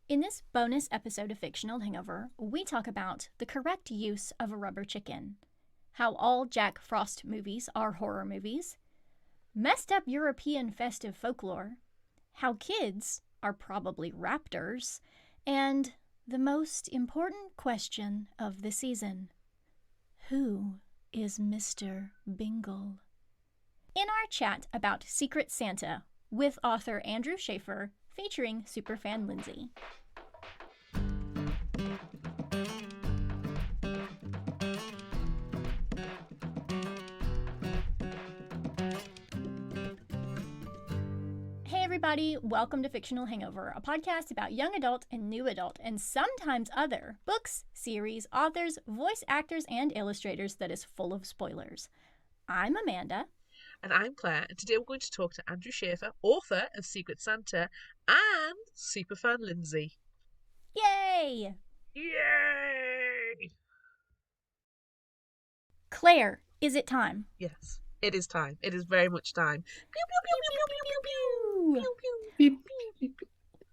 In this bonus episode of Fictional Hangover, we talk about the correct use of a rubber chicken, how all Jack Frost movies are horror movies, messed up European festive folklore, how kids are probably raptors, and the most important question of the season: who is Mr. Bingle? In our chat about Secret Santa with author Andrew Shaffer, featuring Superfan Lyndsey. Hey everybody, welcome to Fictional Hangover, a podcast about young adult and new adult, and sometimes other books, series, authors, voice actors, and illustrators that is full of spoilers. I'm Amanda. And I'm Claire, and today we're going to talk to Andrew Shaffer, author of Secret Santa, and Superfan Lyndsey. Yay! Yay! Claire, is it time? Yes, it is time. It is very much time. Pew, pew, pew, pew, pew, pew, pew, pew,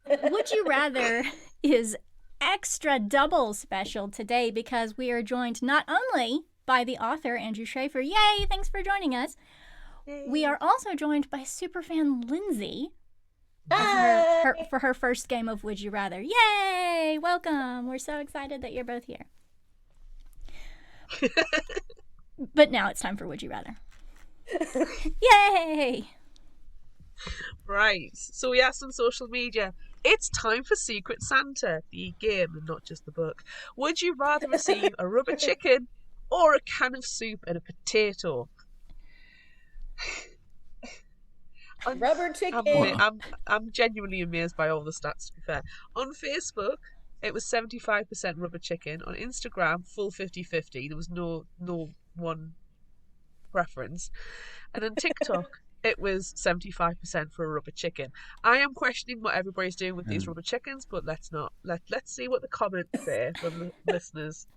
pew. Would You Rather is extra double special today because we are joined not only by the author, Andrew Shaffer. Yay! Thanks for joining us. Yay. We are also joined by Superfan Lyndsey for her first game of Would You Rather. Yay! Welcome. We're so excited that you're both here. But now it's time for Would You Rather. Yay! Right, so we asked on social media, it's time for Secret Santa, the game and not just the book. Would you rather receive a rubber chicken or a can of soup and a potato? Rubber chicken. I'm genuinely amazed by all the stats, to be fair. On Facebook, it was 75% rubber chicken. On Instagram, full 50-50. There was no one preference. And on TikTok, it was 75% for a rubber chicken. I am questioning what everybody's doing with these rubber chickens, but let's see what the comments say from the listeners.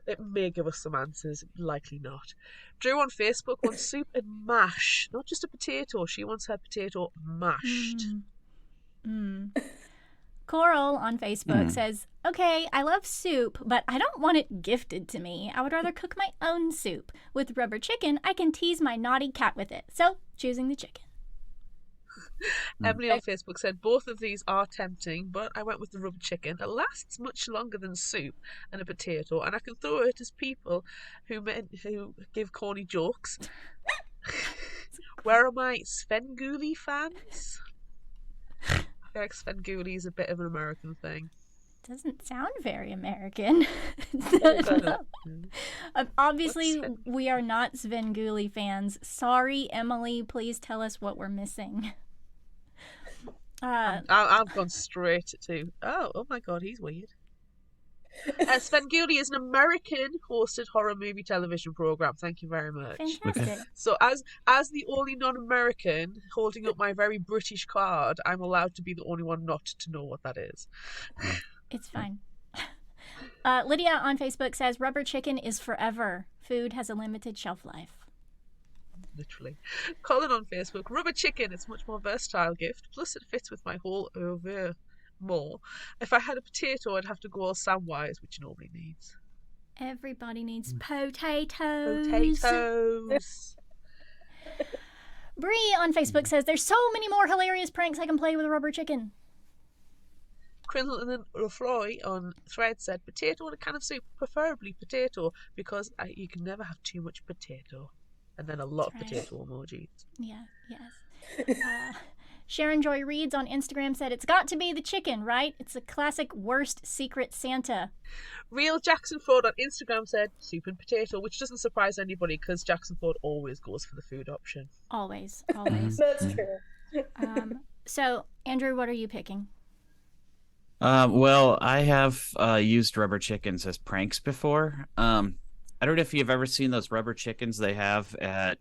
It may give us some answers, likely not. Drew on Facebook wants soup and mash, not just a potato. She wants her potato mashed. Coral on Facebook says, okay, I love soup, but I don't want it gifted to me. I would rather cook my own soup. With rubber chicken, I can tease my naughty cat with it. So, choosing the chicken. Emily on Facebook said, both of these are tempting, but I went with the rubber chicken. It lasts much longer than soup and a potato, and I can throw it at people who give corny jokes. Where are my Svengoolie fans? I feel like Svengoolie is a bit of an American thing. Doesn't sound very American. Obviously, we are not Svengoolie fans. Sorry, Emily. Please tell us what we're missing. I've gone straight to, oh my god, he's weird. Svengoolie is an American hosted horror movie television program. Thank you very much. Fantastic. So as the only non-American holding up my very British card, I'm allowed to be the only one not to know what that is. It's fine. Lydia on Facebook says, rubber chicken is forever. Food has a limited shelf life. Literally. Colin on Facebook, rubber chicken, it's a much more versatile gift, plus it fits with my whole over more. If I had a potato, I'd have to go all Samwise, which nobody needs. Everybody needs potatoes. Potatoes. Bree on Facebook says, there's so many more hilarious pranks I can play with a rubber chicken. Quinlan Lefroy on Thread said, potato and a can of soup, preferably potato, because you can never have too much potato. And then a lot of potato emojis. Yeah, yes. Sharon Joy Reads on Instagram said, it's got to be the chicken, right? It's a classic worst Secret Santa. Real Jackson Ford on Instagram said, soup and potato, which doesn't surprise anybody because Jackson Ford always goes for the food option. Always. That's true. So, Andrew, what are you picking? Well, I have used rubber chickens as pranks before. I don't know if you've ever seen those rubber chickens they have at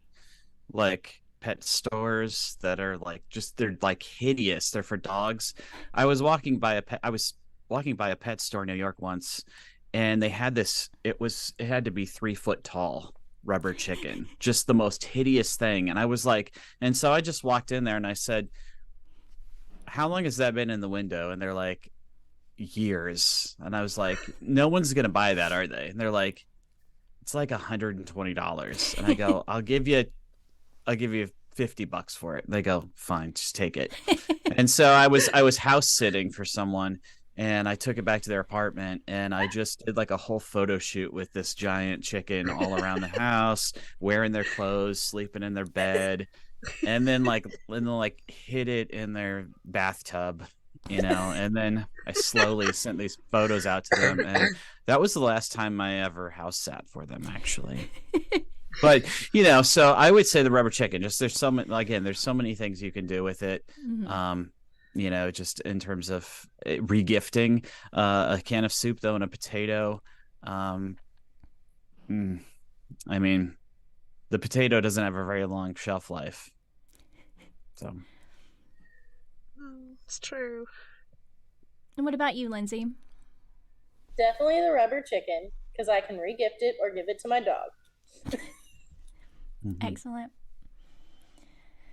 like pet stores that are like they're like hideous. They're for dogs. I was walking by a pet store in New York once, and they had this. It had to be 3 foot tall rubber chicken, just the most hideous thing. And I was like, and so I just walked in there and I said, how long has that been in the window? And they're like, years. And I was like, no one's gonna buy that, are they? And they're like, it's like $120. And I go, I'll give you $50 for it. And they go, fine, just take it. And so I was house sitting for someone, and I took it back to their apartment, and I just did like a whole photo shoot with this giant chicken all around the house, wearing their clothes, sleeping in their bed, and then hid it in their bathtub, and then I slowly sent these photos out to them, and that was the last time I ever house sat for them, actually. But so I would say the rubber chicken. Just there's so many things you can do with it. Just in terms of regifting a can of soup though and a potato. I mean, the potato doesn't have a very long shelf life, so it's true. And what about you, Lyndsey? Definitely the rubber chicken, because I can regift it or give it to my dog. Excellent.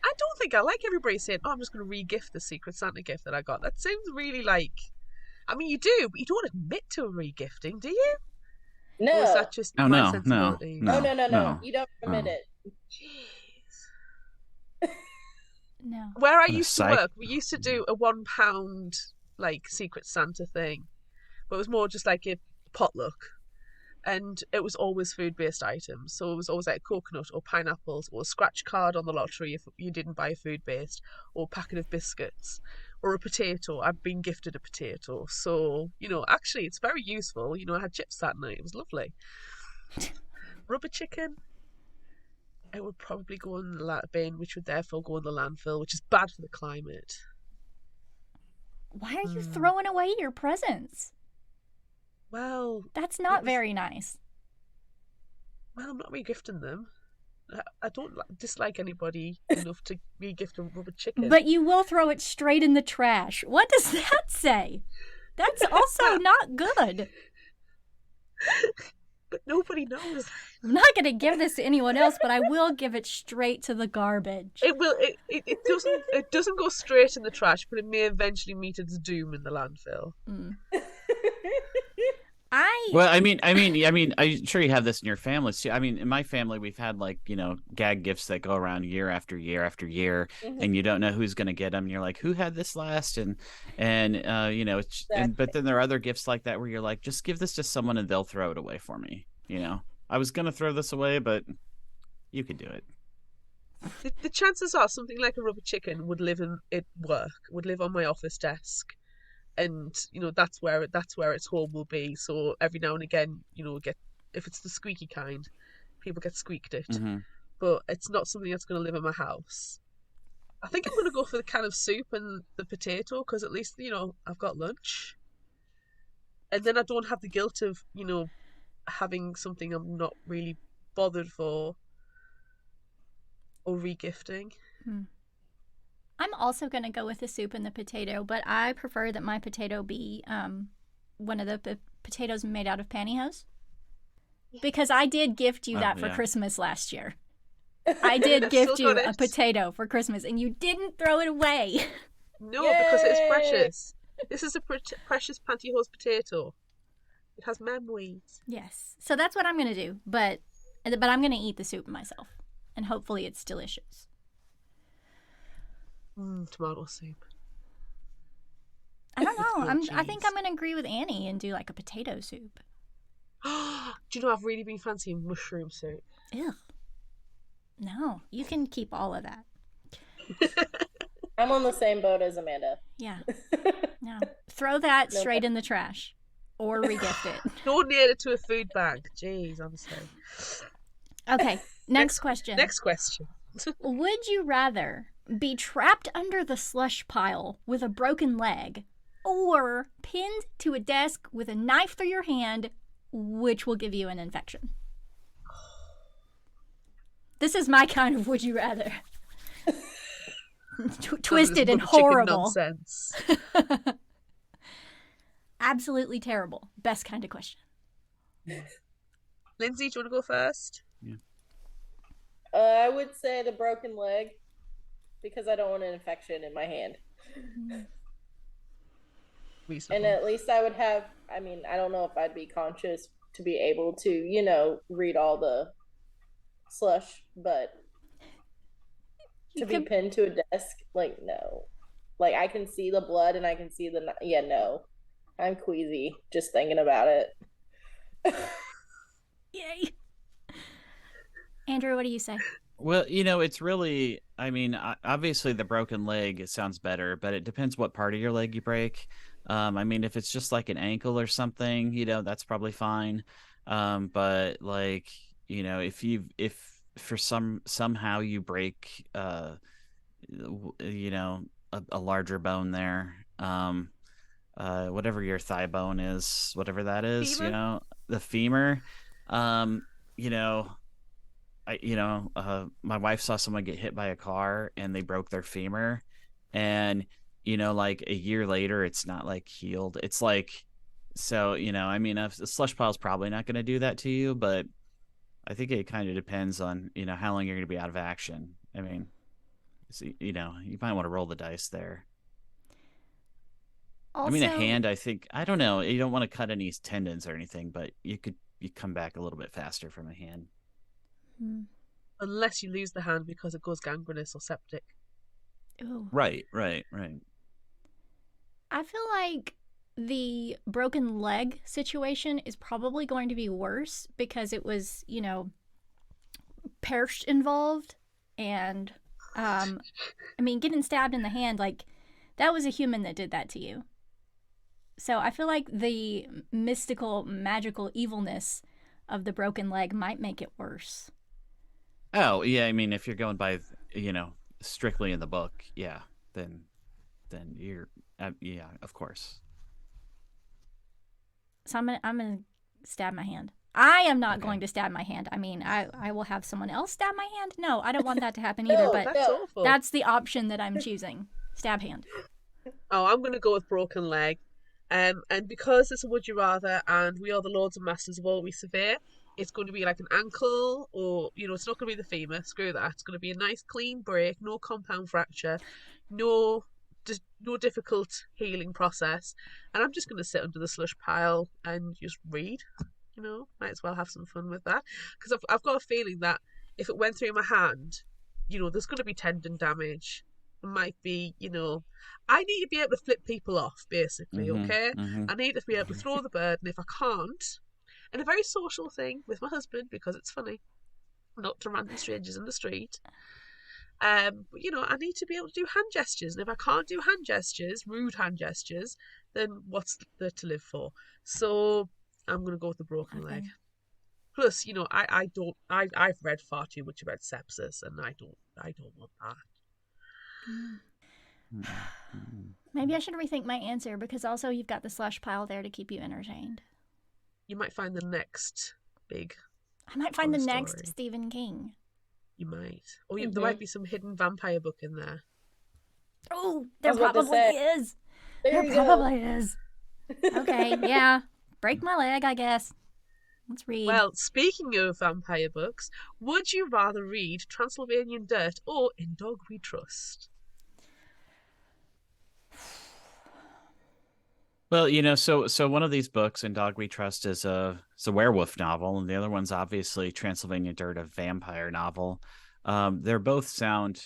I don't think I like everybody saying, I'm just going to re-gift the Secret Santa gift that I got. That seems really you do, but you don't admit to a re-gifting, do you? No. Or is that just my sensibility? No. You don't admit it. Jeez. No. Where I used to work, we used to do a £1 Secret Santa thing, but it was more just like a potluck. And it was always food-based items. So it was always like a coconut or pineapples or a scratch card on the lottery if you didn't buy food-based, or a packet of biscuits or a potato. I've been gifted a potato. So, actually it's very useful. I had chips that night. It was lovely. Rubber chicken, it would probably go in the bin, which would therefore go in the landfill, which is bad for the climate. Why are you throwing away your presents? Well, that's not very nice. Well, I'm not re-gifting them. I don't dislike anybody enough to re-gift a rubber chicken. But you will throw it straight in the trash. What does that say? That's also not good. But nobody knows. I'm not going to give this to anyone else, but I will give it straight to the garbage. It will. It doesn't go straight in the trash, but it may eventually meet its doom in the landfill. Well, I mean, I'm sure you have this in your family too. I mean, in my family, we've had gag gifts that go around year after year after year, and you don't know who's going to get them. And you're like, who had this last? And but then there are other gifts like that where you're like, just give this to someone and they'll throw it away for me. I was going to throw this away, but you could do it. The chances are something like a rubber chicken would live at work, would live on my office desk. And that's where its home will be. So every now and again, if it's the squeaky kind, people get squeaked at. But it's not something that's going to live in my house. I think I'm going to go for the can of soup and the potato, because at least I've got lunch, and then I don't have the guilt of having something I'm not really bothered for or re-gifting. I'm also going to go with the soup and the potato, but I prefer that my potato be one of the potatoes made out of pantyhose. Because I did gift you that for Christmas last year. I did gift you a potato for Christmas, and you didn't throw it away. No, because it's precious. This is a precious pantyhose potato. It has memories. Yes. So that's what I'm going to do, but I'm going to eat the soup myself, and hopefully it's delicious. Tomato soup. I don't know. I think I'm going to agree with Annie and do like a potato soup. Do you know I've really been fancying mushroom soup? Ew. No, you can keep all of that. I'm on the same boat as Amanda. Yeah. No. Throw that straight in the trash or regift it. Donate it to a food bank. Jeez, I'm sorry. Okay, next question. Next question. Would you rather be trapped under the slush pile with a broken leg or pinned to a desk with a knife through your hand, which will give you an infection? This is my kind of would you rather. Twisted and horrible. Nonsense. Absolutely terrible. Best kind of question. Lyndsey, do you want to go first? Yeah. I would say the broken leg, because I don't want an infection in my hand. Mm. And Reasonable. at least I would have, I mean, I don't know if I'd be conscious to be able to, read all the slush, but You to be could, pinned to a desk, like, no. Like, I can see the blood and I can see the, yeah, no. I'm queasy just thinking about it. yay. Andrew, what do you say? Well, it's really, I mean, obviously the broken leg, it sounds better, but it depends what part of your leg you break. I mean, if it's just like an ankle or something, that's probably fine. But like, if for somehow you break, a larger bone there, whatever your thigh bone is, whatever that is, Femur? the femur, um, you know, my wife saw someone get hit by a car and they broke their femur, and like a year later, it's not like healed. It's like, so I mean, a slush pile is probably not going to do that to you, but I think it kind of depends on how long you're going to be out of action. I mean, you might want to roll the dice there. I mean, a Also, hand, I don't know. You don't want to cut any tendons or anything, but you come back a little bit faster from a hand. hmm, Unless you lose the hand because it goes gangrenous or septic. ooh, Right. I feel like the broken leg situation is probably going to be worse because it was, perch involved. And, I mean, getting stabbed in the hand, like, that was a human that did that to you. So I feel like the mystical, magical evilness of the broken leg might make it worse. Oh, yeah, I mean, if you're going by, strictly in the book, yeah, then you're, yeah, of course. So I'm gonna stab my hand. I am not Okay. going to stab my hand. I mean, I will have someone else stab my hand. No, I don't want that to happen either. No, But That's awful. that's the option that I'm choosing. Stab hand. Oh, I'm going to go with broken leg. And because it's a would you rather and we are the lords and masters of all we severe, it's going to be like an ankle or, it's not going to be the femur. Screw that. It's going to be a nice clean break, no compound fracture, no no difficult healing process. And I'm just going to sit under the slush pile and just read. Might as well have some fun with that. Because I've got a feeling that if it went through my hand, there's going to be tendon damage. It might be, I need to be able to flip people off, basically, okay? I need to be able to throw the bird, and if I can't, and a very social thing with my husband, because it's funny, not to random strangers in the street, but, I need to be able to do hand gestures, and if I can't do hand gestures, rude hand gestures, then what's there to live for? So I'm going to go with the broken leg. Plus, I've read far too much about sepsis, and I don't want that. Maybe I should rethink my answer because also you've got the slush pile there to keep you entertained. You might find the next big. I might find the horror next story. Stephen King. You might, or there might be some hidden vampire book in there. Oh, there I was about to probably say. is. There There you go. probably is. Okay, yeah. Break my leg, I guess. Let's read. Well, speaking of vampire books, would you rather read Transylvanian Dirt or In Dog We Trust? Well, so one of these books in Dog We Trust is a werewolf novel, and the other one's obviously Transylvania Dirt, a vampire novel. They both sound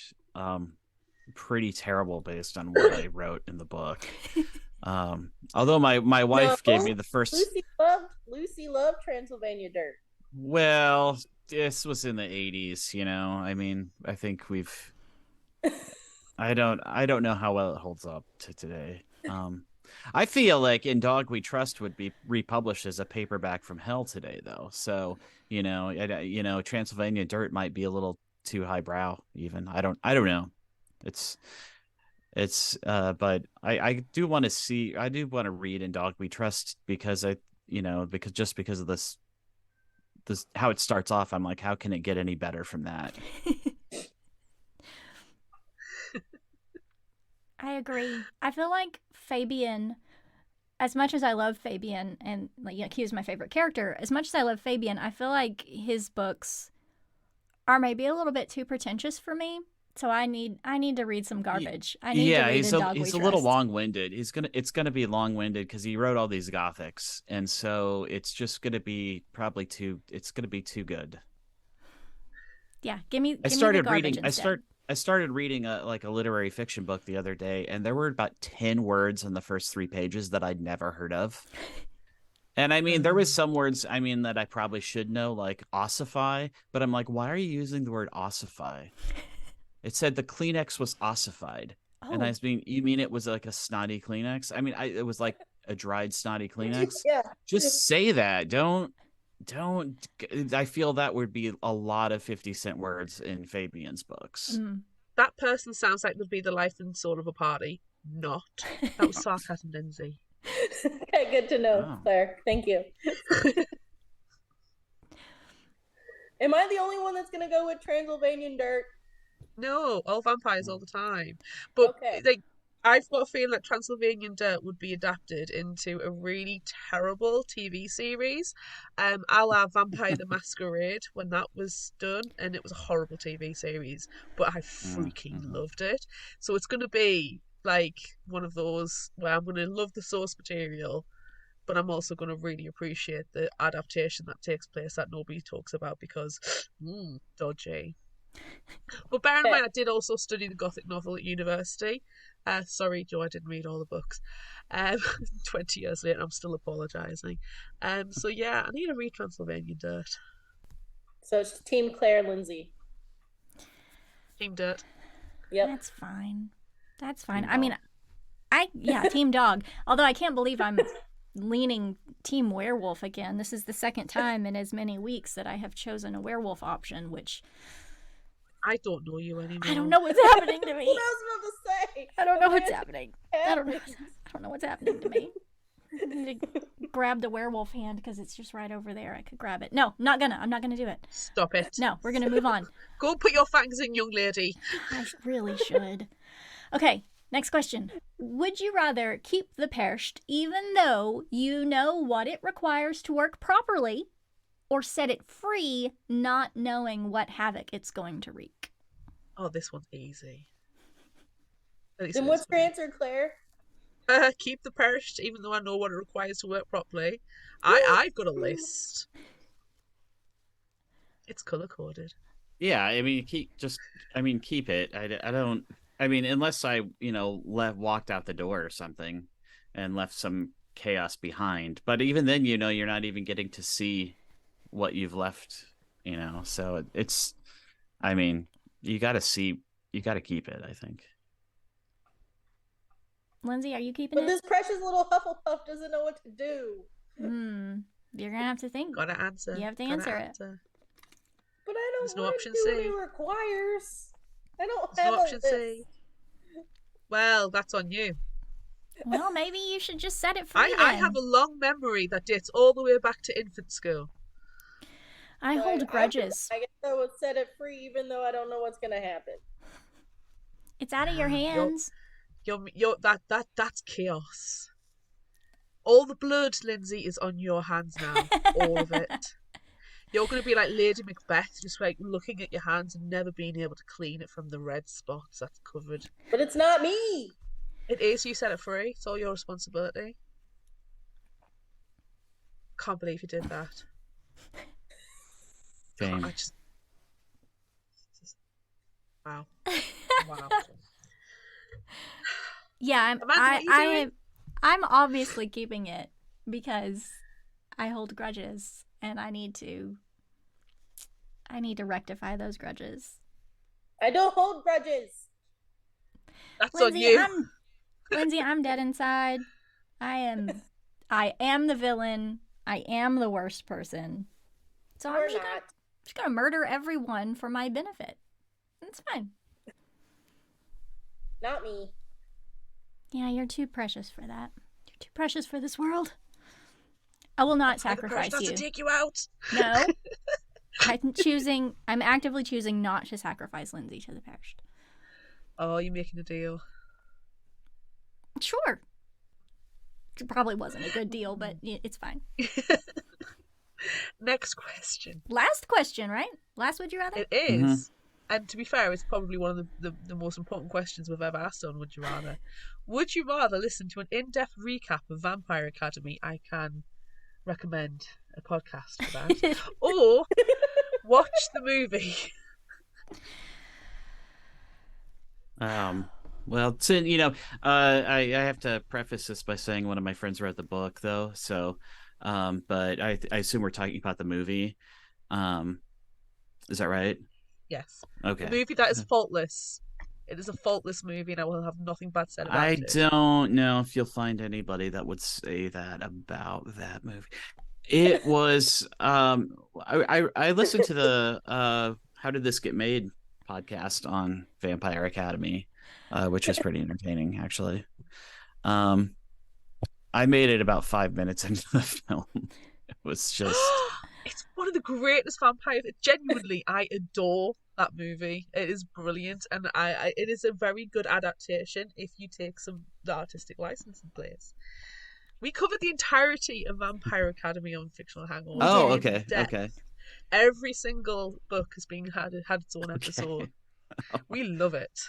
pretty terrible based on what I wrote in the book. Although my wife gave me the first. Lucy loved Transylvania Dirt. Well, this was in the 80s, I mean, I think we've. I don't know how well it holds up to today. I feel like In Dog We Trust would be republished as a paperback from hell today, though. So Transylvania Dirt might be a little too highbrow. Even I don't know. But I do want to see. I do want to read In Dog We Trust because because of this how it starts off. I'm like, how can it get any better from that? I agree. I feel like Fabian, as much as I love Fabian and he was my favorite character, as much as I love Fabian, I feel like his books are maybe a little bit too pretentious for me. So I need to read some garbage. I need to Yeah, read he's a a dog he's we a little trust. long-winded. It's gonna be long-winded because he wrote all these gothics, and so it's just gonna be probably too. It's gonna be too good. Yeah, give me I the started garbage reading. instead. I started reading a literary fiction book the other day, and there were about 10 words in the first 3 pages that I'd never heard of. And I mean, there was some words I mean that I probably should know, like ossify, but I'm like, why are you using the word ossify? It said the Kleenex was ossified. And I Oh, was being, you mean it was like a snotty Kleenex? I mean, it was like a dried snotty Kleenex. Yeah. Just say that. Don't. I feel that would be a lot of 50-cent words in Fabian's books. That person sounds like they'd be the life and soul of a party. Not. That was sarcasm, Lyndsey. Okay, good to know, Oh. Claire. Thank you. Am I the only one that's gonna go with Transylvanian dirt? No, all vampires all the time. But Okay. like, I've got a feeling that Transylvanian Dirt would be adapted into a really terrible TV series, a la Vampire the Masquerade when that was done, and it was a horrible TV series, but I freaking loved it. So it's going to be like one of those where I'm going to love the source material, but I'm also going to really appreciate the adaptation that takes place that nobody talks about because, dodgy. But bear in mind, I did also study the Gothic novel at university. Sorry, Joe, I didn't read all the books. 20 years later, I'm still apologising. So yeah, I need to read Transylvanian Dirt. So it's Team Claire Lyndsey. Team Dirt. Yep. that's fine. That's fine. Team I mean, team dog. Although I can't believe I'm leaning team werewolf again. This is the second time in as many weeks that I have chosen a werewolf option, which I don't know you anymore. I don't know what's happening to me. What I was about to say. I don't know what's happening. I don't know what's happening to me. I need to grab the werewolf hand because it's just right over there. I could grab it. No, I'm not gonna do it. Stop it. No, we're gonna move on. Go put your fangs in, young lady. I really should. Okay, next question. Would you rather keep the perished even though you know what it requires to work properly, or set it free not knowing what havoc it's going to wreak? Oh, this one's easy. Then what's your answer, Claire? Keep the perished, even though I know what it requires to work properly. I've got a list. It's color coded. Yeah, I mean, keep it. I don't. I mean, unless I, walked out the door or something, and left some chaos behind. But even then, you're not even getting to see what you've left. So it's. I mean, you got to keep it, I think. Lyndsey, are you keeping But it? this precious little Hufflepuff doesn't know what to do. You're gonna have to think. Gotta answer. You have to answer it. But I don't There's no want option to do what C. it requires. I don't There's have no option a list. C. Well, that's on you. Well, maybe you should just set it free. I then. have a long memory that dates all the way back to infant school. I hold grudges. I guess I would set it free even though I don't know what's gonna happen. It's out of your hands. That's chaos. All the blood, Lyndsey, is on your hands now. All of it. You're going to be like Lady Macbeth, just like looking at your hands and never being able to clean it from the red spots that's covered. But it's not me. It is. You set it free. It's all your responsibility. Can't believe you did that. Shame. Wow. Wow. Yeah, Amanda, what are you doing? I'm obviously keeping it because I hold grudges and I need to rectify those grudges. I don't hold grudges. That's on you. Lyndsey, I'm dead inside. I am the villain. I am the worst person. So I'm just gonna murder everyone for my benefit. It's fine. Not me. Yeah, you're too precious for that. You're too precious for this world. I will not sacrifice you. To take you out. No. I'm actively choosing not to sacrifice Lyndsey to the perished. Oh, you're making a deal. Sure. It probably wasn't a good deal, but it's fine. Next question. Last question, right? Last would you rather? It is. And to be fair, it's probably one of the most important questions we've ever asked on Would You Rather. Would you rather listen to an in-depth recap of Vampire Academy? I can recommend a podcast for that. Or watch the movie. Well, you know, I have to preface this by saying one of my friends read the book, though. So, but I assume we're talking about the movie. Is that right? Yes. Okay. The movie that is faultless. It is a faultless movie, and I will have nothing bad said about I it. don't know if you'll find anybody that would say that about that movie. It was I listened to the How Did This Get Made podcast on Vampire Academy, which was pretty entertaining, actually. I made it about 5 minutes into the film. It was just It's one of the greatest vampire. Genuinely, I adore that movie. It is brilliant, and it is a very good adaptation if you take the artistic license in place. We covered the entirety of Vampire Academy on Fictional Hangover. Oh, okay, okay. Every single book has had its own episode. We love it.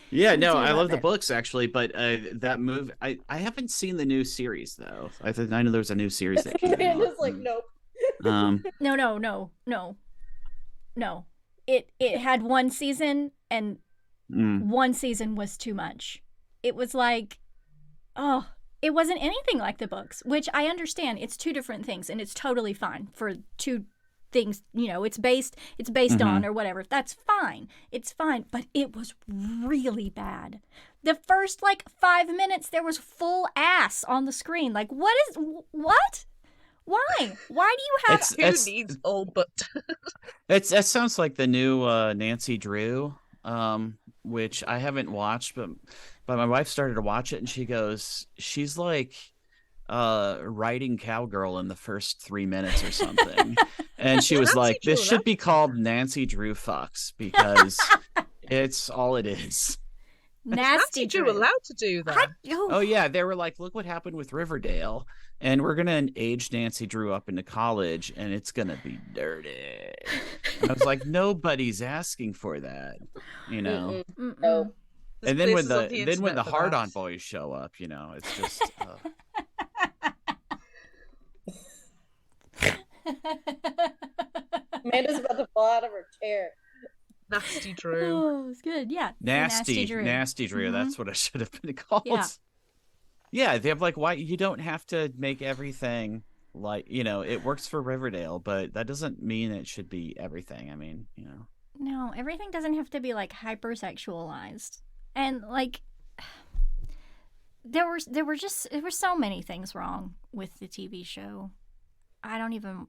Yeah, no, I love the books actually, but that movie, I haven't seen the new series though. I know there was a new series that came out. Just like nope. No. It had one season, and one season was too much. It was like, it wasn't anything like the books, which I understand. It's two different things, and it's totally fine for two things, you know, it's based on or whatever. That's fine. It's fine. But it was really bad. The first 5 minutes, there was full ass on the screen. Like, what? Why? Why do you have... Who needs old but... That sounds like the new Nancy Drew, which I haven't watched, but my wife started to watch it, and she goes, she's like writing cowgirl in the first 3 minutes or something. And she was like, this should be called Nancy Drew Fucks, because it's all it is. Nasty Drew allowed to do that? Oh yeah, they were like, look what happened with Riverdale, and we're gonna age Nancy Drew up into college, and it's gonna be dirty. And I was like, nobody's asking for that, you know. No. And then when the hard-on boys show up, you know, it's just. Amanda's about to fall out of her chair. Nasty Drew. Oh, it's good. Yeah. Nasty Drew. That's what it should have been called. Yeah, they have why you don't have to make everything it works for Riverdale, but that doesn't mean it should be everything. I mean, you know. No, everything doesn't have to be hypersexualized. And there were so many things wrong with the TV show. I don't even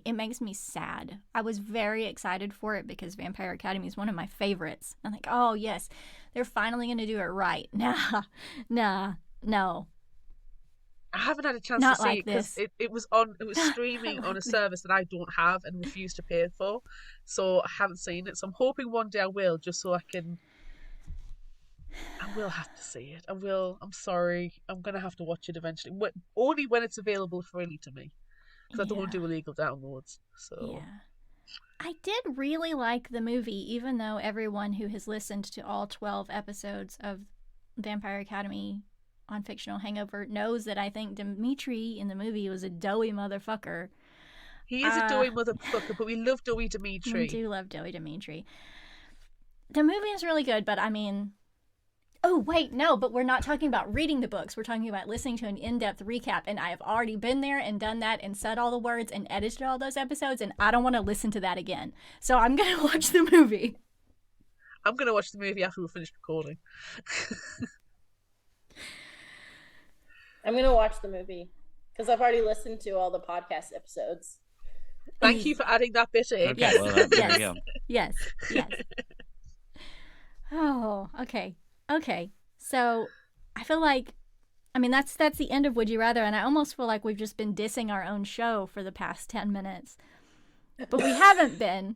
it makes me sad. I was very excited for it because Vampire Academy is one of my favorites. I'm like, oh yes, they're finally going to do it right. Nah, no. I haven't had a chance Not to see like it because this. it was streaming on a service that I don't have and refuse to pay for, so I haven't seen it. So I'm hoping one day I will, just so I will have to see it. I'm sorry. I'm going to have to watch it eventually. Only when it's available freely to me. Because I don't do illegal downloads. So yeah. I did really like the movie, even though everyone who has listened to all 12 episodes of Vampire Academy on Fictional Hangover knows that I think Dimitri in the movie was a doughy motherfucker. He is a doughy motherfucker, but we love doughy Dimitri. We do love doughy Dimitri. The movie is really good, but I mean... Oh, wait, no, but we're not talking about reading the books. We're talking about listening to an in-depth recap, and I have already been there and done that and said all the words and edited all those episodes, and I don't want to listen to that again. So I'm going to watch the movie. I'm going to watch the movie after we finish recording. I'm going to watch the movie because I've already listened to all the podcast episodes. Thank you for adding that bit in. Okay, well, there you go. Yes. Oh, okay. Okay, so I feel like, that's the end of Would You Rather, and I almost feel like we've just been dissing our own show for the past 10 minutes. But we haven't been.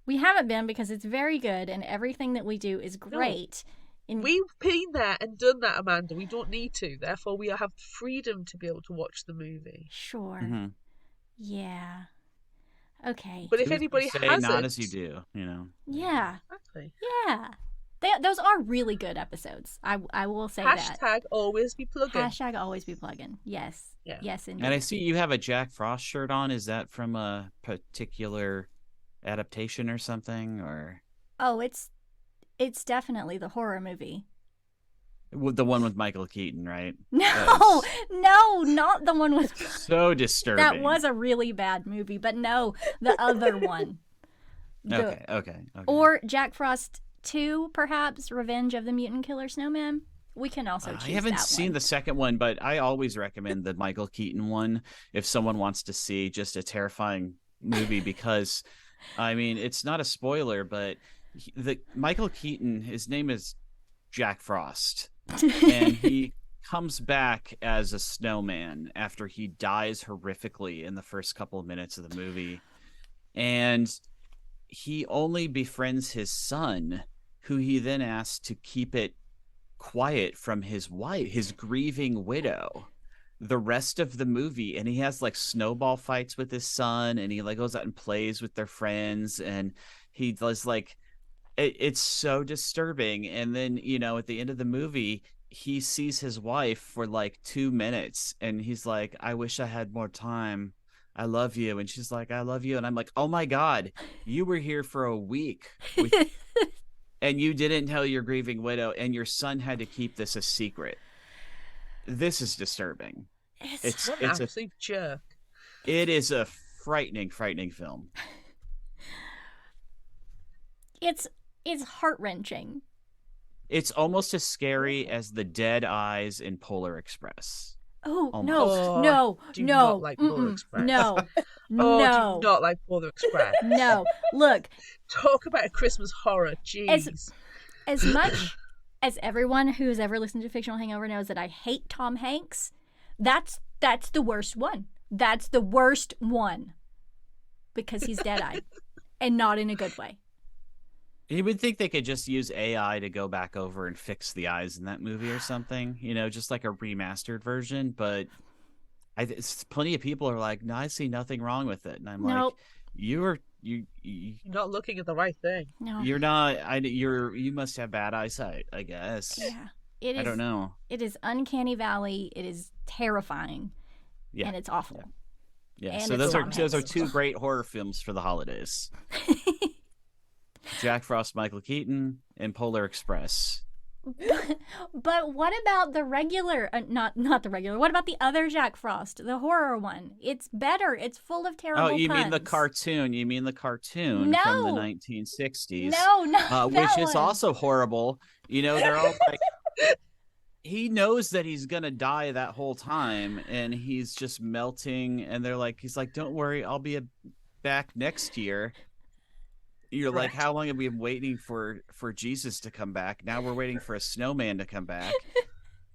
We haven't been because it's very good, and everything that we do is great. No. We've been there and done that, Amanda. We don't need to. Therefore, we have freedom to be able to watch the movie. Sure. Mm-hmm. Yeah. Okay. But if Do as you anybody say, has not it, as you do, you know. Yeah. exactly. Yeah. Those are really good episodes. I will say that. Hashtag always be plugging. Hashtag always be plugging. Yes. Yeah. Yes, indeed. And I see you have a Jack Frost shirt on. Is that from a particular adaptation or something, or Oh, it's definitely the horror movie. the one with Michael Keaton, right? No, no, not the one with. So disturbing. That was a really bad movie, but no, the other one. Okay. Or Jack Frost 2, perhaps Revenge of the Mutant Killer Snowman. We can also choose I haven't that seen one. the second one, but I always recommend the Michael Keaton one if someone wants to see just a terrifying movie because, I mean, it's not a spoiler, but the Michael Keaton, his name is Jack Frost, and he comes back as a snowman after he dies horrifically in the first couple of minutes of the movie, and he only befriends his son, who he then asks to keep it quiet from his wife, his grieving widow, the rest of the movie. And he has like snowball fights with his son, and he like goes out and plays with their friends, and he does like it's so disturbing. And then, you know, at the end of the movie, he sees his wife for like 2 minutes, and he's like, I wish I had more time, I love you. And she's like, I love you. And I'm like, oh my God, you were here for a week with and you didn't tell your grieving widow, and your son had to keep this a secret. This is disturbing. What an absolute jerk. It is a frightening film. It's heart-wrenching. It's almost as scary as the dead eyes in Polar Express. Oh, Almost. no. Do not like Polar Express. No. Oh, do not like Polar Express. No. Look. Talk about a Christmas horror. Jeez. As much as everyone who's ever listened to Fictional Hangover knows that I hate Tom Hanks, that's the worst one. That's the worst one. Because he's dead-eyed. And not in a good way. You would think they could just use AI to go back over and fix the eyes in that movie or something, you know, just like a remastered version. But plenty of people are like, no, I see nothing wrong with it. And I'm like, you're not looking at the right thing. No. You're not. You must have bad eyesight, I guess. Yeah. I don't know. It is uncanny valley. It is terrifying. Yeah. And it's awful. Yeah. And so those are two great horror films for the holidays. Jack Frost, Michael Keaton, and Polar Express. But what about the regular? Not the regular. What about the other Jack Frost, the horror one? It's better. It's full of terrible. Oh, you puns. mean the cartoon? You mean the cartoon from the 1960s? No, not which that is one. Also horrible. You know, they're all like, he knows that he's gonna die that whole time, and he's just melting. And he's like, don't worry, I'll be back next year. You're like, how long have we been waiting for Jesus to come back? Now we're waiting for a snowman to come back.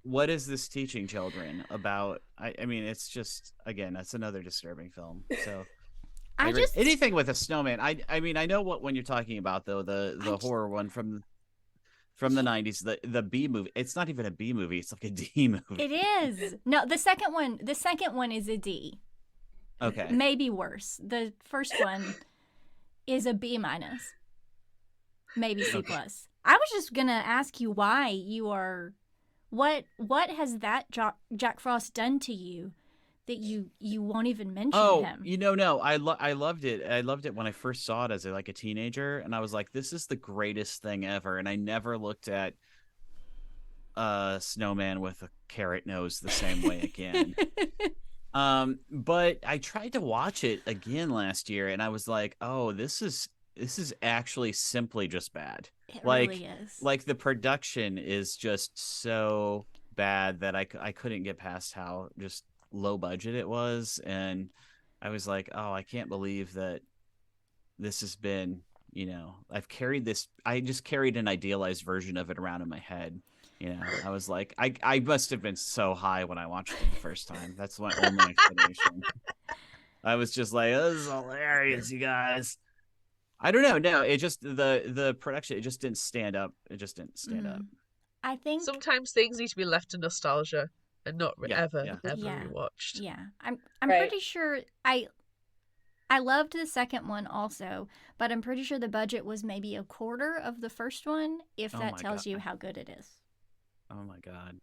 What is this teaching children about? I mean, it's just, again, that's another disturbing film. So anything with a snowman. I mean, I know when you're talking about though, the horror one from the 90s, the B movie. It's not even a B movie. It's like a D movie. It is. No, the second one is a D. Okay. Maybe worse. The first one is a B-, maybe C+. I was just gonna ask you why you are. What has that Jack Frost done to you that you won't even mention him? You know, no, I loved it. I loved it when I first saw it as a teenager, and I was like, this is the greatest thing ever. And I never looked at a snowman with a carrot nose the same way again. But I tried to watch it again last year, and I was like, oh, this is actually simply just bad. It really is. Like the production is just so bad that I couldn't get past how just low budget it was. And I was like, oh, I can't believe that this has been, you know, I just carried an idealized version of it around in my head. You know, I was like, I must have been so high when I watched it the first time. That's my only explanation. I was just like, this is hilarious, you guys. I don't know. No, it just, the production, it just didn't stand up. It just didn't stand up. I think sometimes things need to be left to nostalgia and not ever rewatched. Yeah, I'm pretty sure I I loved the second one also, but I'm pretty sure the budget was maybe a quarter of the first one, if Oh that my tells you God. how good it is. Oh my God.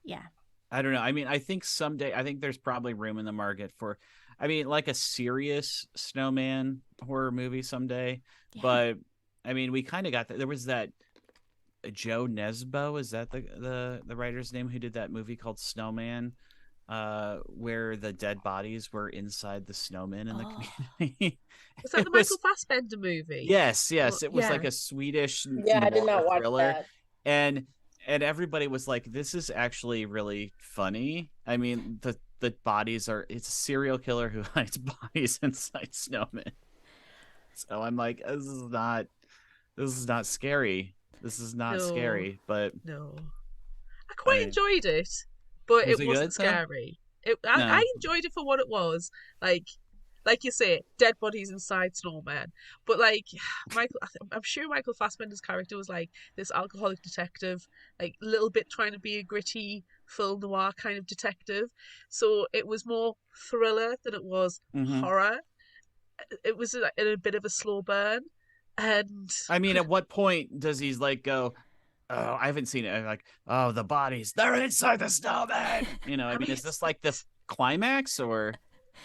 Yeah. I don't know. I mean, I think someday, I think there's probably room in the market for, I mean, like a serious snowman horror movie someday. Yeah. But I mean, we kind of got that. There was that Joe Nesbo, is that the writer's name, who did that movie called Snowman, where the dead bodies were inside the snowman in the Oh. community. Was that the It was, Michael Fassbender movie? yes, Well, it was like a Swedish Yeah, I did noir not watch thriller, that. and everybody was like, "This is actually really funny." I mean, the bodies are, it's a serial killer who hides bodies inside snowmen. So I'm like, this is not scary. This is not No. scary, but No. I quite I- enjoyed it, but Was it it wasn't good, though? scary. I No. enjoyed it for what it was. Like you say, dead bodies inside snowman. But like I'm sure Michael Fassbender's character was like this alcoholic detective, like a little bit trying to be a gritty film noir kind of detective. So it was more thriller than it was Mhm. horror. It was in a bit of a slow burn, and I mean, at what point does he like go, "Oh, I haven't seen it." I'm like, "Oh, the bodies, they're inside the snowman." You know, I mean, is this like the climax, or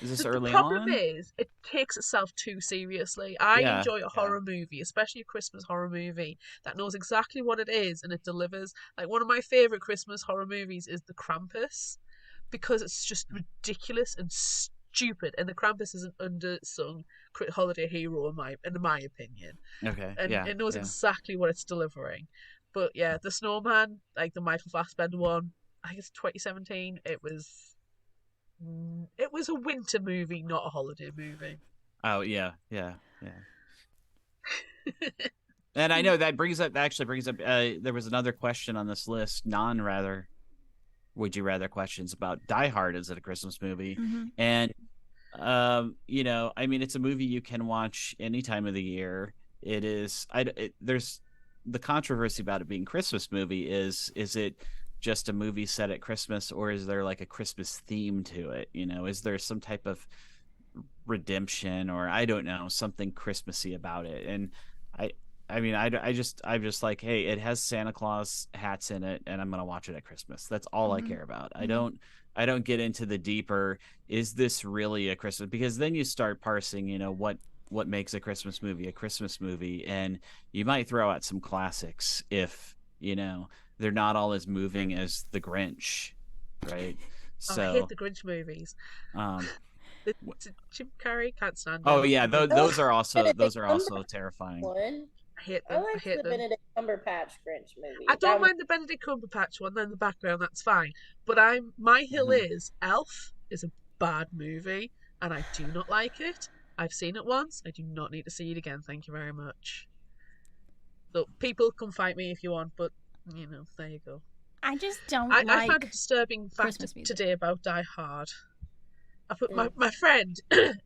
is this the early problem on? is it takes itself too seriously. I Yeah, enjoy a yeah. horror movie, especially a Christmas horror movie that knows exactly what it is and it delivers. Like one of my favorite Christmas horror movies is The Krampus, because it's just ridiculous and stupid, and the Krampus is an undersung holiday hero in my opinion, Okay, and yeah, it knows yeah. exactly what it's delivering. But yeah, the Snowman, like the Michael Fassbender one, I think it's 2017. It was a winter movie, not a holiday movie. Oh, yeah, yeah, yeah. And I know that actually brings up, there was another question on this list, would you rather questions about Die Hard. Is it a Christmas movie? Mhm. And you know, I mean, it's a movie you can watch any time of the year. It is, there's the controversy about it being Christmas movie is it just a movie set at Christmas, or is there like a Christmas theme to it? You know, is there some type of redemption, or I don't know, something Christmassy about it? And I I mean, I'm just like, hey, it has Santa Claus hats in it, and I'm gonna watch it at Christmas. That's all I Mhm. care about. Mhm. I don't get into the deeper, is this really a Christmas? Because then you start parsing, you know, what makes a Christmas movie, and you might throw out some classics if, you know, they're not all as moving as The Grinch, right? Oh, I hate So, the Grinch movies. um, Jim Carrey, can't stand oh him. yeah, I hate those are Benedict also terrifying. one. I hate I them. I liked hate the them. Benedict Cumberbatch Grinch movie. I That don't one- mind the Benedict Cumberbatch one in the background, that's fine. But my hill Mhm. is Elf is a bad movie, and I do not like it. I've seen it once. I do not need to see it again. Thank you very much. So people come fight me if you want, but you know, there you go. I just don't I like found a disturbing fact Christmas music. today about Die Hard. I put Mm. my friend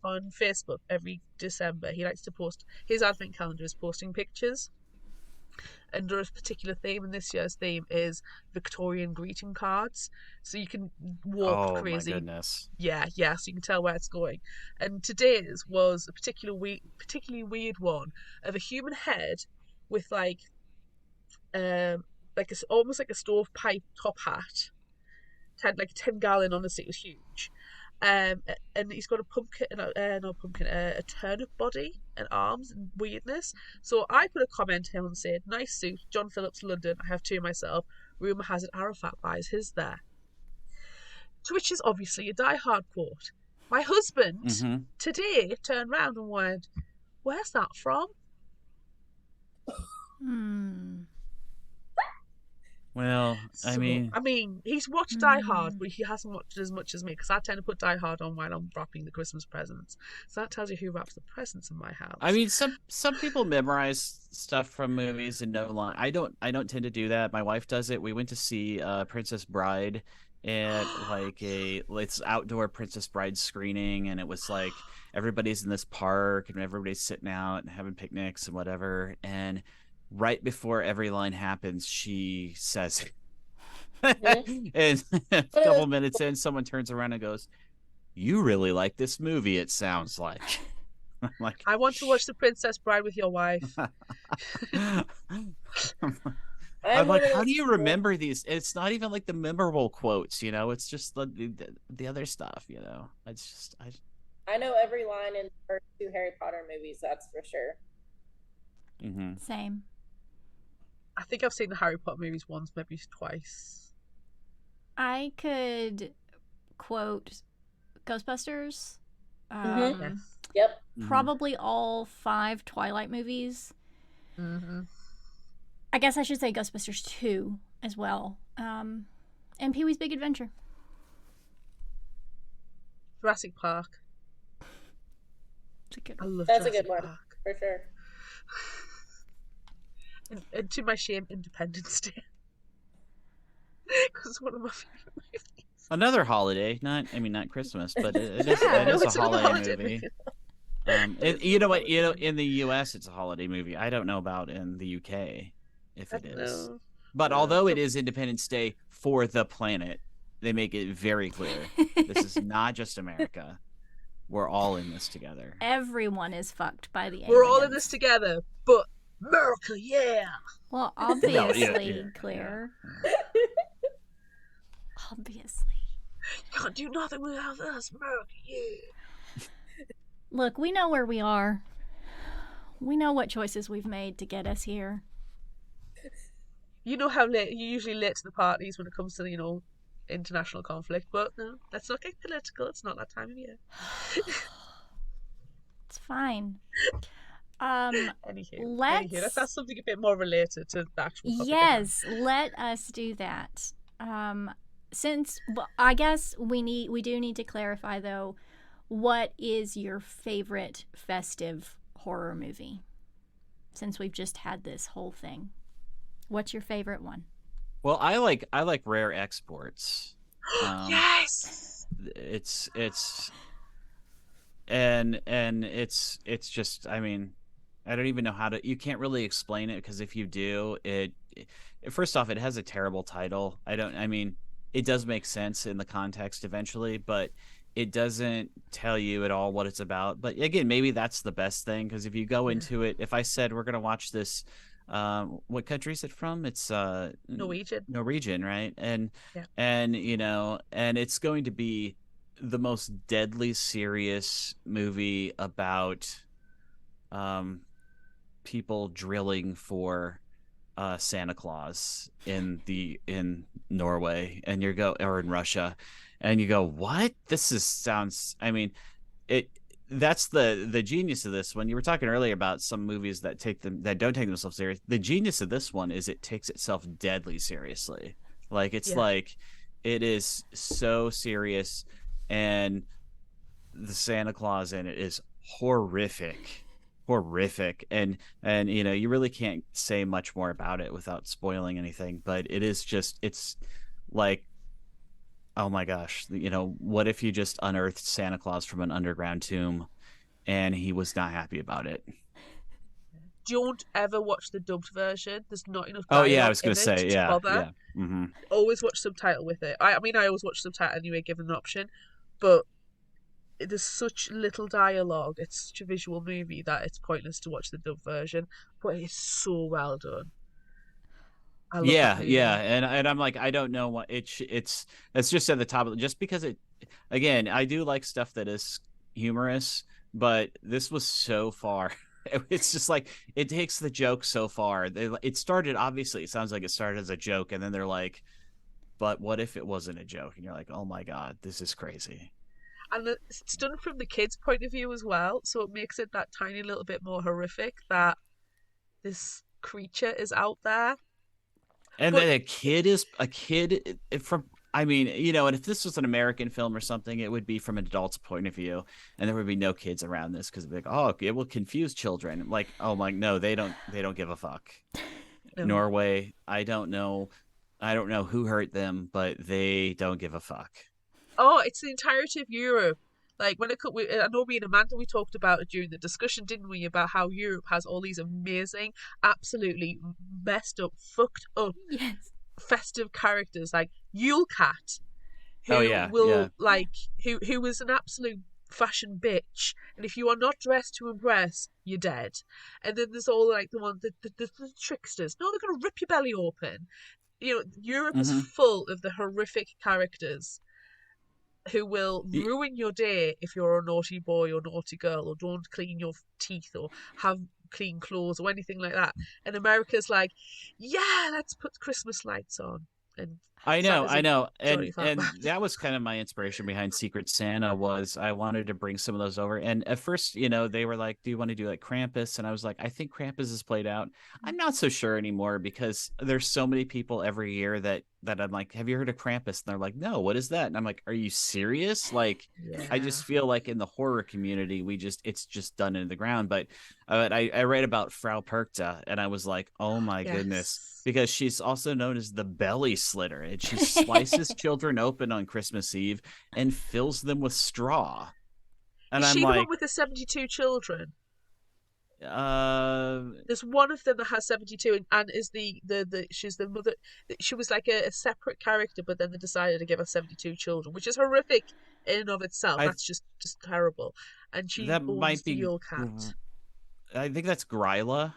on Facebook every December. He likes to post his advent calendar is posting pictures under a particular theme, and this year's theme is Victorian greeting cards. So you can warp Oh my crazy. goodness. Yeah, so you can tell where it's going. And today's was a particularly weird one of a human head with almost like a stovepipe top hat, 10 gallon. Honestly, it was huge. And he's got a pumpkin, not pumpkin, a turnip body and arms and weirdness. So I put a comment here and said, "Nice suit, John Phillips, London. I have two myself. Rumor has it Arafat buys his there." To which is obviously a Die Hard quote. My husband Mm-hmm. today turned round and went, "Where's that from?" Hmm. Well, I mean, he's watched Die Hard, but he hasn't watched it as much as me, because I tend to put Die Hard on while I'm wrapping the Christmas presents. So that tells you who wraps the presents in my house. I mean, some people memorize stuff from movies and know line. I don't tend to do that. My wife does it. We went to see Princess Bride at like it's outdoor Princess Bride screening, and it was like everybody's in this park and everybody's sitting out and having picnics and whatever. And right before every line happens, she says, and a couple minutes in, someone turns around and goes, you really like this movie, it sounds like. I'm like, I want to watch The Princess Bride with your wife. I'm one like, of how those do you people- remember these? It's not even like the memorable quotes, it's just the other stuff, It's just I know every line in the first 2 Harry Potter movies, that's for sure. Same. I think I've seen the Harry Potter movies once, maybe twice. I could quote Ghostbusters. Mhm. Yes. Yep. Probably all 5 Twilight movies. Mm-hmm. I guess I should say Ghostbusters 2 as well. And Pee-wee's Big Adventure. Jurassic Park. It's a good I one. love That's a Jurassic good one, Park. for sure. And to my shame, Independence Day. Because one of my favorite movies. Another holiday, not Christmas, but it is Yeah. it is It's a another holiday movie. You know what? In the U.S. it's a holiday movie. I don't know about in the U.K. if it is. No. But although it is Independence Day for the planet, they make it very clear this is not just America. We're all in this together. Everyone is fucked by the aliens. We're all in this together, but America, yeah. Well, obviously, yeah. Claire. Obviously. You can't do nothing without us, America, yeah. Look, we know where we are. We know what choices we've made to get us here. You know how late you're usually late to the parties when it comes to, international conflict, but no, let's not get political. It's not that time of year. It's fine. Anywho, Let's that's something a bit more related to the actual topic. Yes, let us do that. I guess we do need to clarify though, what is your favorite festive horror movie? Since we've just had this whole thing, what's your favorite one? Well, I like rare exports. Yes. It's just, I don't even know how to. You can't really explain it because if you do, first off, it has a terrible title. It does make sense in the context eventually, but it doesn't tell you at all what it's about. But again, maybe that's the best thing, because if you go into it, if I said we're gonna watch this, what country is it from? It's Norwegian, right? And yeah. and it's going to be the most deadly serious movie about people drilling for Santa Claus in Norway, and or in Russia, and you go, what? Sounds. That's the genius of this. When you were talking earlier about some movies that don't take themselves serious, the genius of this one is it takes itself deadly seriously. Like it is so serious, and the Santa Claus in it is horrific, and you really can't say much more about it without spoiling anything. But it's like, oh my gosh, what if you just unearthed Santa Claus from an underground tomb and he was not happy about it? Don't ever watch the dubbed version. There's not enough dialogue. Oh yeah, I was going to say, yeah. Bother. Yeah. Mm-hmm. Always watch subtitle with it. I always watch subtitle anyway, given an option. But there's such little dialogue. It's such a visual movie that it's pointless to watch the dubbed version. But it's so well done. Yeah, and I'm like, I don't know what it's just at the top of just because again, I do like stuff that is humorous, but this was so far. It's just like it takes the joke so far. It started, obviously it sounds like it started as a joke, and then they're like, but what if it wasn't a joke? And you're like, oh my god, this is crazy. And it's done from the kids' point of view as well, so it makes it that tiny little bit more horrific that this creature is out there. And then a kid from, and if this was an American film or something, it would be from an adult's point of view, and there would be no kids around this because it'd be like, oh, it will confuse children. Like, oh my, no, they don't give a fuck. No. Norway, I don't know who hurt them, but they don't give a fuck. Oh, it's the entirety of Europe. Like, I know me and Amanda, we talked about it during the discussion, didn't we, about how Europe has all these amazing, absolutely messed up, fucked up, yes, festive characters like Yule Cat. Oh who yeah, yeah. will like who is an absolute fashion bitch, and if you are not dressed to impress, you're dead. And then there's all like the tricksters. No, they're gonna rip your belly open. Europe is Hmm. full of the horrific characters who will ruin your day if you're a naughty boy or naughty girl or don't clean your teeth or have clean clothes or anything like that. And America's like, yeah, let's put Christmas lights on. And I Santa's a know, Johnny and Fatman. that was kind of my inspiration behind Secret Santa was I wanted to bring some of those over. And at first, they were like, "Do you want to do like Krampus?" And I was like, "I think Krampus is played out." I'm not so sure anymore because there's so many people every year that I'm like, "Have you heard of Krampus?" And they're like, "No, what is that?" And I'm like, "Are you serious?" Like, I Yeah. just feel like in the horror community, it's just done into the ground. But I read about Frau Perkta, and I was like, "Oh my goodness." Yes. Because she's also known as the belly slitter, and she slices children open on Christmas Eve and fills them with straw. And Is I'm she the one like, with the 72 children? uh, There's one of them that has 72 and is the she's the mother. She was like a separate character, but then they decided to give her 72 children, which is horrific in and of itself. I That's just terrible. And she that owns might the be, Yule Cat. I think that's Gryla.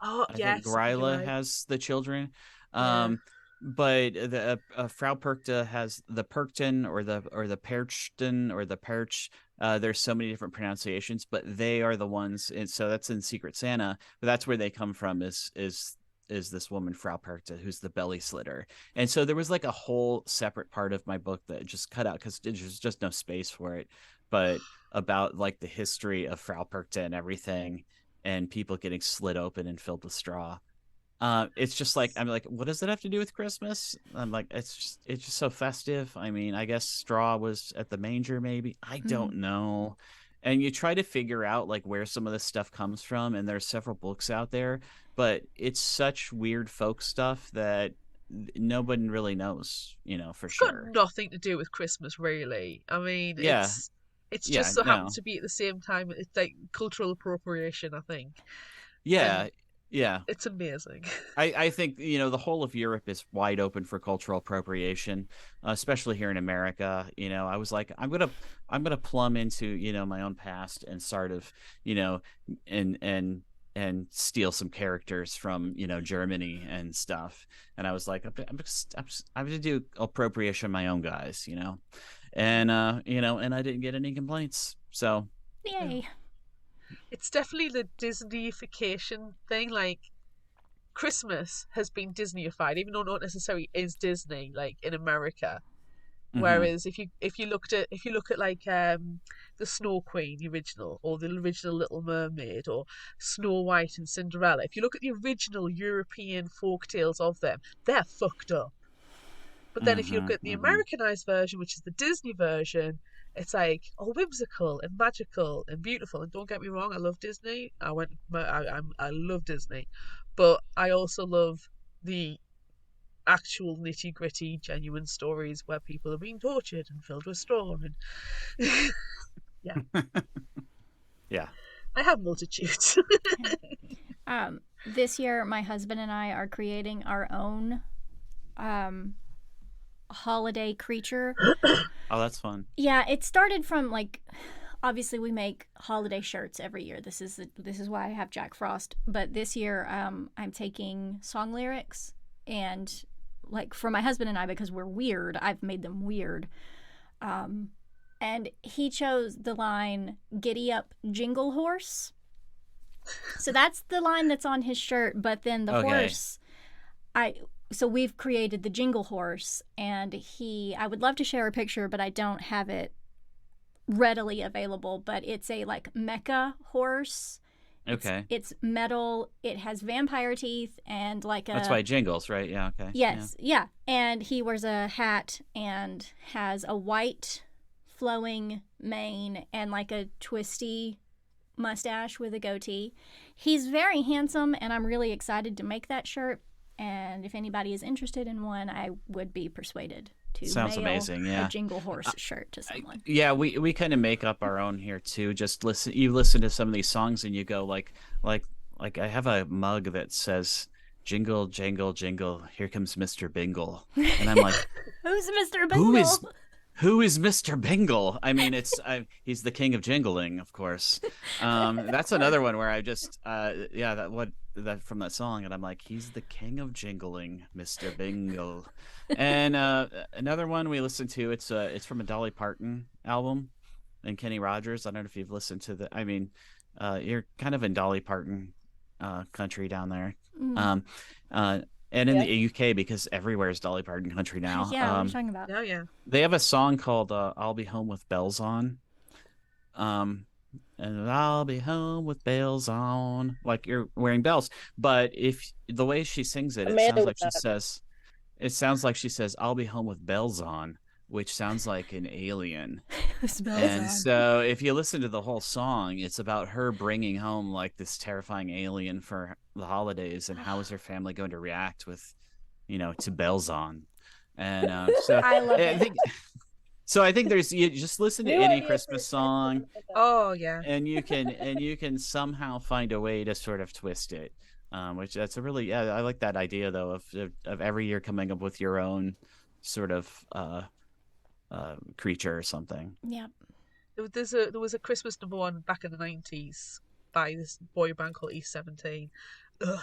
Oh, I think yes, I think you're Gryla right. has the children. Yeah. Um, but the Frau Perkta has the Perkten or the Perchten or the Perch. There's so many different pronunciations, but they are the ones. And so that's in Secret Santa. But that's where they come from. Is this woman Frau Perkta who's the belly slitter? And so there was like a whole separate part of my book that just cut out because there's just no space for it. But about like the history of Frau Perkta and everything and people getting slit open and filled with straw. It's just like I'm like, what does that have to do with Christmas? I'm like, it's just so festive. I mean, I guess straw was at the manger, maybe. I don't know. And you try to figure out like where some of this stuff comes from, and there's several books out there, but it's such weird folk stuff that nobody really knows, for It's got sure. nothing to do with Christmas, really. I mean, Yeah, it's just yeah, so happens no, to be at the same time. It's like cultural appropriation, I think, yeah, and yeah. it's amazing. I think the whole of Europe is wide open for cultural appropriation, especially here in America. I was like, I'm gonna plumb into my own past and sort of you know and steal some characters from Germany and stuff. And I was like, I'm gonna do appropriation of my own guys, and I didn't get any complaints. So No. Yay. It's definitely the Disneyification thing. Like Christmas has been Disneyified, even though not necessarily is Disney, like in America. mhm. Whereas if you look at like the Snow Queen, the original, or the original Little Mermaid, or Snow White and Cinderella, if you look at the original European folk tales of them, they're fucked up. But then if you look Mhm. at the Mhm. Americanized version, which is the Disney version, it's like all whimsical and magical and beautiful. And don't get me wrong, I love Disney. I love Disney, but I also love the actual nitty gritty, genuine stories where people are being tortured and filled with straw. And yeah, Yeah. I have multitudes. This year, my husband and I are creating our own um, holiday creature. Oh, that's fun. Yeah, it started from like obviously we make holiday shirts every year. This is why I have Jack Frost. But this year, I'm taking song lyrics and like for my husband and I because we're weird. I've made them weird. And he chose the line "Giddy up, jingle horse." So that's the line that's on his shirt. But then the Okay. horse, I so we've created the jingle horse, and I would love to share a picture, but I don't have it readily available, but it's a like mecha horse. It's Okay. it's metal. It has vampire teeth and like That's a why Jingles, right? Yeah. Okay. Yeah. yes, yeah. And he wears a hat and has a white flowing mane and like a twisty mustache with a goatee. He's very handsome and I'm really excited to make that shirt. And if anybody is interested in one, I would be persuaded to Sounds mail amazing. a Yeah. jingle horse shirt to someone. Yeah. We kind of make up our own here too. Just listen. You listen to some of these songs and you go like like I have a mug that says "Jingle, jangle, jingle. Here comes Mr. Bingle," and I'm like, Who's Mr. who is Bingle? Who is Mr. Bingle? I mean, he's the king of jingling, of course. That's another one where I just that from that song, and I'm like, he's the king of jingling, Mr. Bingle. And another one we listened to, it's from a Dolly Parton album, and Kenny Rogers. I don't know if you've listened to the. I mean, you're kind of in Dolly Parton country down there. And in the UK, because everywhere is Dolly Parton country now. Yeah, what are you talking about? Oh, yeah. They have a song called I'll Be Home with Bells On. And I'll be home with bells on. Like you're wearing bells. But if the way she sings it, it sounds like she says, I'll be home with bells on, which sounds like an alien. So if you listen to the whole song, it's about her bringing home like this terrifying alien for the holidays, and how is her family going to react with, to bells on. And so I love it. I think you just listen to any Christmas song. Oh yeah. And you can somehow find a way to sort of twist it. Which that's I like that idea though of every year coming up with your own sort of creature or something. Yeah. There was a Christmas #1 back in the 90s by this boy band called E17. Ugh.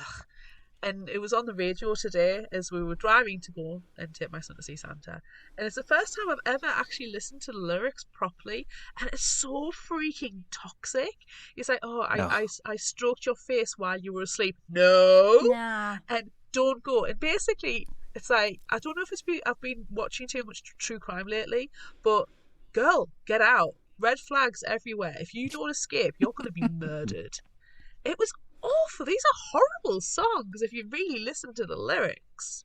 And it was on the radio today as we were driving to go and take my son to see Santa. And it's the first time I've ever actually listened to the lyrics properly. And it's so freaking toxic. It's like, I stroked your face while you were asleep. No. Nah. And don't go. And basically, it's like, I don't know if I've been watching too much true crime lately, but girl, get out. Red flags everywhere. If you don't escape, you're going to be murdered. It was awful. These are horrible songs if you really listen to the lyrics.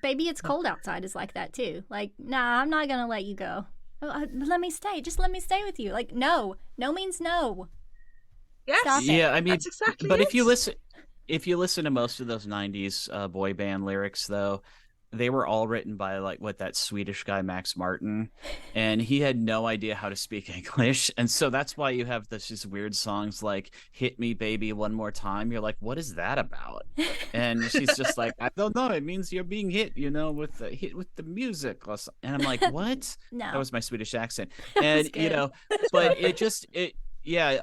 Baby, It's Cold Outside is like that too. Like, nah, I'm not gonna let you go. Let me stay. Just let me stay with you. Like, no means no. Yes. Stop it. Yeah, I mean, that's exactly but it. if you listen to most of those 90s boy band lyrics though, they were all written by that Swedish guy Max Martin, and he had no idea how to speak English, and so that's why you have these weird songs like "Hit Me Baby One More Time." You're like, what is that about? And she's just like, I don't know, it means you're being hit with the music, and I'm like, what? No, that was my Swedish accent. And but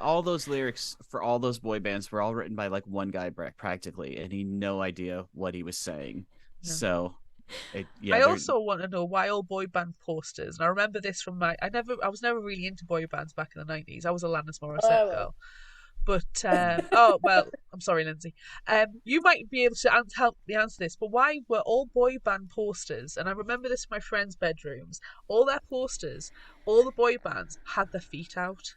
all those lyrics for all those boy bands were all written by one guy practically, and he had no idea what he was saying. No. So I also want to know why all boy band posters, and I remember this from I was never really into boy bands back in the 90s. I was a Alanis Morissette girl. But I'm sorry, Lyndsey. You might be able to help me answer this, but why were all boy band posters, and I remember this in my friends' bedrooms, all their posters, all the boy bands had their feet out.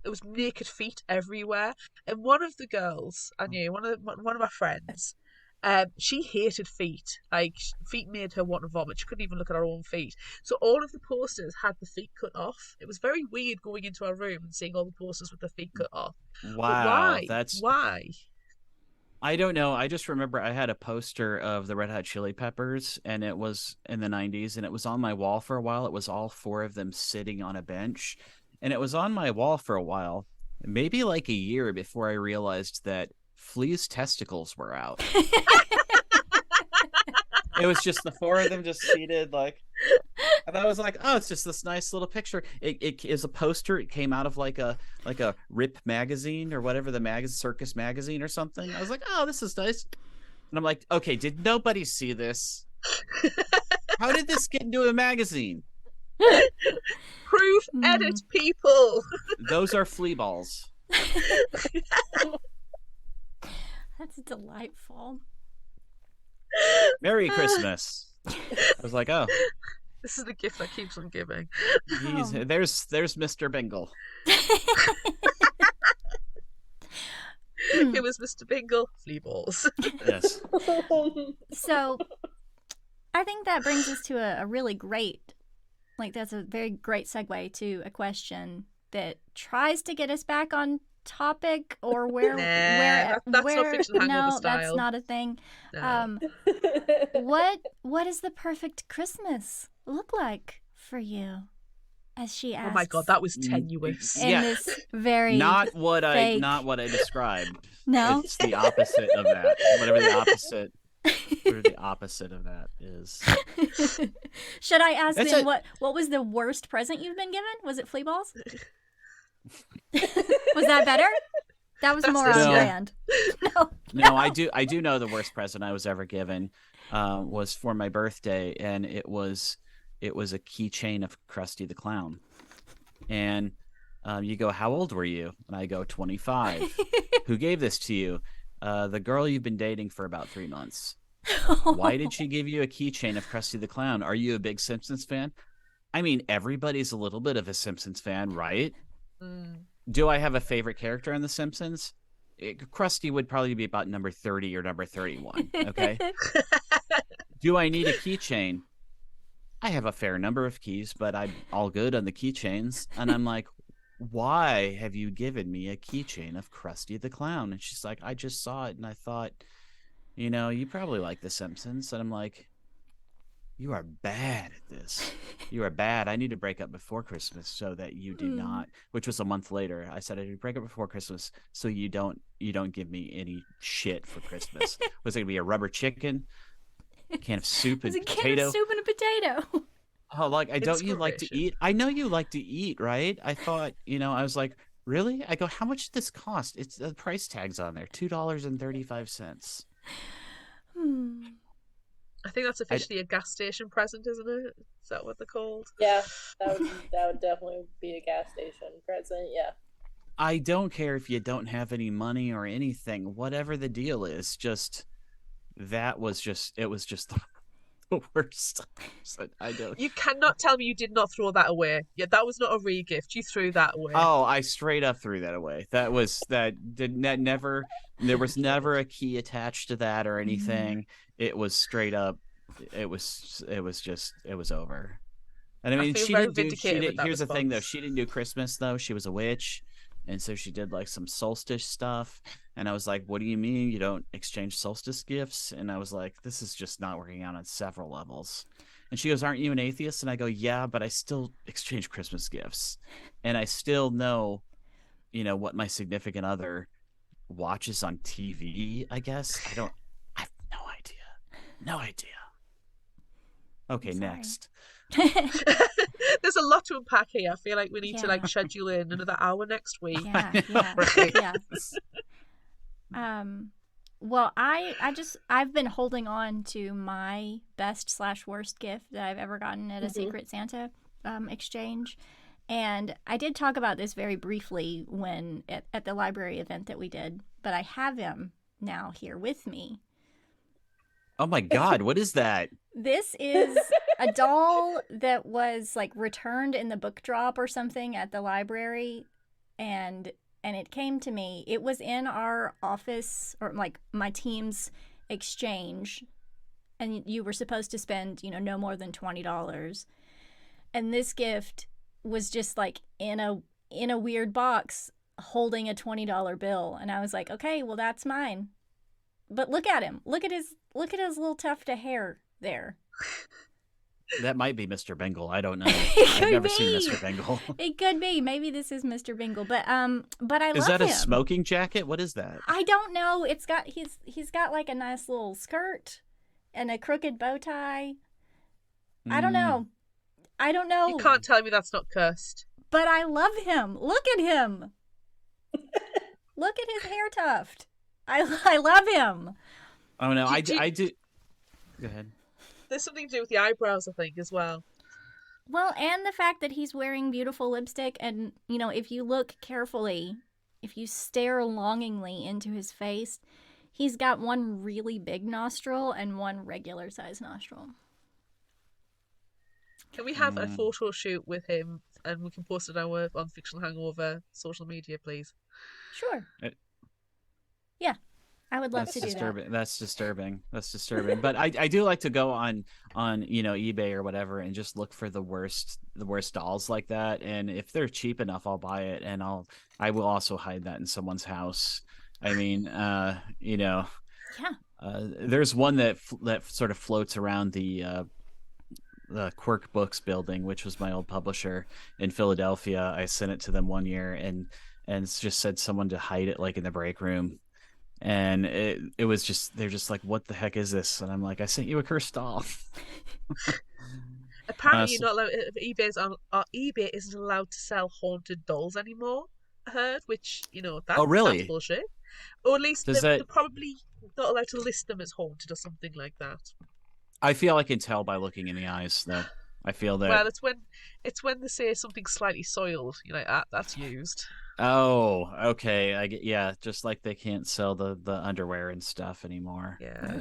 There was naked feet everywhere, and one of the girls I knew, one of my friends, she hated feet. Like, feet made her want to vomit. She couldn't even look at her own feet. So all of the posters had the feet cut off. It was very weird going into our room and seeing all the posters with the feet cut off. Wow, why? I don't know. I just remember I had a poster of the Red Hot Chili Peppers, and it was in the 90s, and it was on my wall for a while. It was all 4 of them sitting on a bench, and it was on my wall for a while, maybe a year before I realized that Flea's testicles were out. It was just the 4 of them just seated and I was like, oh, it's just this nice little picture. It is a poster. It came out of a Rip magazine or whatever, the circus magazine or something. I was like, oh, this is nice. And I'm like, okay, did nobody see this? How did this get into a magazine? Proof edit, people. Those are flea balls. That's delightful. Merry Christmas. I was like, oh, this is the gift that keeps on giving. There's Mr. Bingle. It was Mr. Bingle, flea balls. Yes. So I think that brings us to a really great, that's a very great segue to a question that tries to get us back on topic, or that's not Fictional Hangover style. That's not a thing. No. What does the perfect Christmas look like for you? As she asks. Oh my god, that was tenuous. In this very not what fake... I described. No, it's the opposite of that. Whatever the opposite Or the opposite of that is. Should I ask That's them a- what was the worst present you've been given? Was it flea balls? Was that better? That was That's more this on year. brand. No, No, I do know the worst present I was ever given was for my birthday, and it was a keychain of Krusty the Clown. And you go, how old were you? And I go, 25. Who gave this to you? The girl you've been dating for about 3 months. Why did she give you a keychain of Krusty the Clown? Are you a big Simpsons fan? I mean, everybody's a little bit of a Simpsons fan, right? Do I have a favorite character on The Simpsons? Krusty would probably be about number 30 or number 31, okay? Do I need a keychain? I have a fair number of keys, but I'm all good on the keychains. And I'm like, why have you given me a keychain of Krusty the Clown? And she's like, I just saw it and I thought, you probably like The Simpsons. And I'm like, you are bad at this. You are bad. I need to break up before Christmas so that you do not, which was a month later. I said I need to break up before Christmas so you don't give me any shit for Christmas. Was it going to be a rubber chicken, a can of soup and It was a potato? can of soup and a potato. Oh, like, don't you like to Inspiration. eat? I know you like to eat, right? I thought, I was like, really? I go, how much did this cost? It's the price tag's on there, $2.35. I think that's officially a gas station present, isn't it? Is that what they're called? Yeah, that would definitely be a gas station present. Yeah. I don't care if you don't have any money or anything, whatever the deal is. It was just the worst. So I don't. You cannot tell me you did not throw that away. Yeah, that was not a re-gift. You threw that away. Oh, I straight up threw that away. That never. There was never a key attached to that or anything. It was straight up. It was over. And I mean, feel she very didn't do. vindicated with that Here's the thing, though. response. She didn't do Christmas, though. She was a witch, and so she did like some solstice stuff. And I was like, "What do you mean you don't exchange solstice gifts?" And I was like, "This is just not working out on several levels." And she goes, "Aren't you an atheist?" And I go, "Yeah, but I still exchange Christmas gifts, and I still know, what my significant other watches on TV. I guess I don't. I have no idea. No idea." Okay, I'm sorry. next. There's a lot to unpack here. I feel like we need to Yeah. schedule in another hour next week. Yeah, I know, yeah, right? yeah. Well, I've been holding on to my best/worst gift that I've ever gotten at a Secret Santa exchange. And I did talk about this very briefly when at the library event that we did, but I have him now here with me. Oh my God, what is that? This is a doll that was like returned in the book drop or something at the library, and it came to me. It was in our office, or like my team's exchange, and you were supposed to spend, no more than $20. And this gift was just like in a weird box holding a $20 bill, and I was like, okay, well, that's mine. But look at him. Look at his little tuft of hair there. That might be Mr. Bingle. I don't know. It I've could never seen be. Mr. Bingle. It could be. Maybe this is Mr. Bingle, but I love Is that him. a smoking jacket? What is that? I don't know. He's got like a nice little skirt and a crooked bow tie. I don't know. You can't tell me that's not cursed. But I love him. Look at him. Look at his hair tuft. I love him. Oh no, I Do- do. Go ahead. There's something to do with the eyebrows, I think, as well. Well, and the fact that he's wearing beautiful lipstick, and if you look carefully, if you stare longingly into his face, he's got one really big nostril and one regular size nostril. Can we have a photo shoot with him and we can post it on Fictional Hangover social media, please? Sure. Yeah, I would love That's to do disturbing. That's disturbing. But I do like to go on eBay or whatever and just look for the worst dolls like that. And if they're cheap enough, I'll buy it, and I will also hide that in someone's house. I mean, Yeah. there's one that sort of floats around the Quirk Books building, which was my old publisher in Philadelphia. I sent it to them one year and just said someone to hide it like in the break room. and it was just they're just like, what the heck is this? And I'm like, I sent you a cursed doll. Apparently, you're So, not allowed. eBay isn't allowed to sell haunted dolls anymore. I heard, which oh that's really? bullshit. Or at least Does they're that? probably not allowed to list them as haunted or something like that. I feel I can tell by looking in the eyes, though. I feel that. Well, it's when they say something slightly soiled. You're like, that's used. Oh, okay. I get, yeah, just like they can't sell the underwear and stuff anymore. Yeah.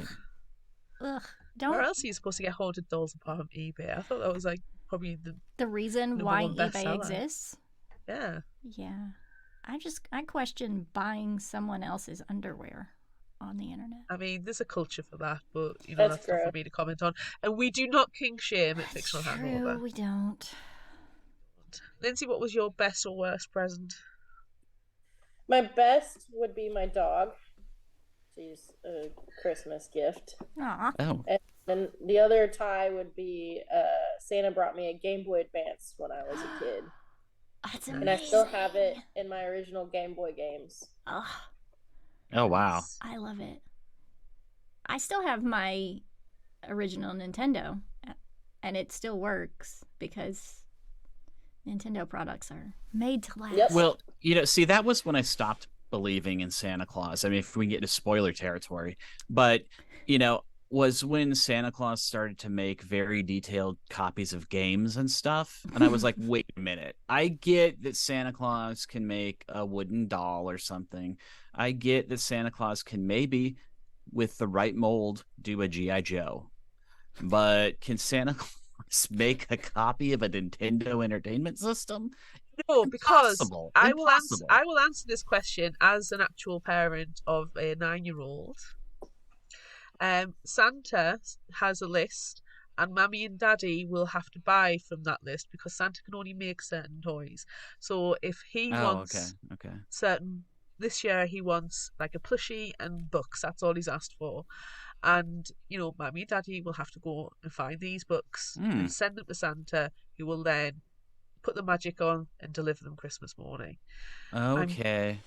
Ugh, Where don't. else are you supposed to get haunted dolls apart from eBay? I thought that was like probably the The reason number why one eBay bestseller. exists? Yeah. Yeah. I question buying someone else's underwear on the internet. I mean, there's a culture for that, but That's that's not for gross. me to comment on. And we do not kink shame at That's Fictional true, Hangover. we don't. Lyndsey, what was your best or worst present? My best would be my dog. She's a Christmas gift. Aw. Oh, And then the other tie would be Santa brought me a Game Boy Advance when I was a kid. That's And amazing. I still have it in my original Game Boy games. Ugh, oh wow. I love it. I still have my original Nintendo, and it still works because Nintendo products are made to last. Yep. Well, see, that was when I stopped believing in Santa Claus. I mean, if we can get into spoiler territory, but was when Santa Claus started to make very detailed copies of games and stuff. And I was like, wait a minute. I get that Santa Claus can make a wooden doll or something. I get that Santa Claus can maybe, with the right mold, do a G.I. Joe. But can Santa Claus make a copy of a Nintendo Entertainment System? No, because Impossible. I will answer. Impossible. I will answer this question as an actual parent of a 9-year-old. Santa has a list, and Mummy and Daddy will have to buy from that list because Santa can only make certain toys. So if he wants Okay. certain, this year he wants like a plushie and books. That's all he's asked for. And Mummy and Daddy will have to go and find these books and send them to Santa, who will then put the magic on and deliver them Christmas morning. Okay.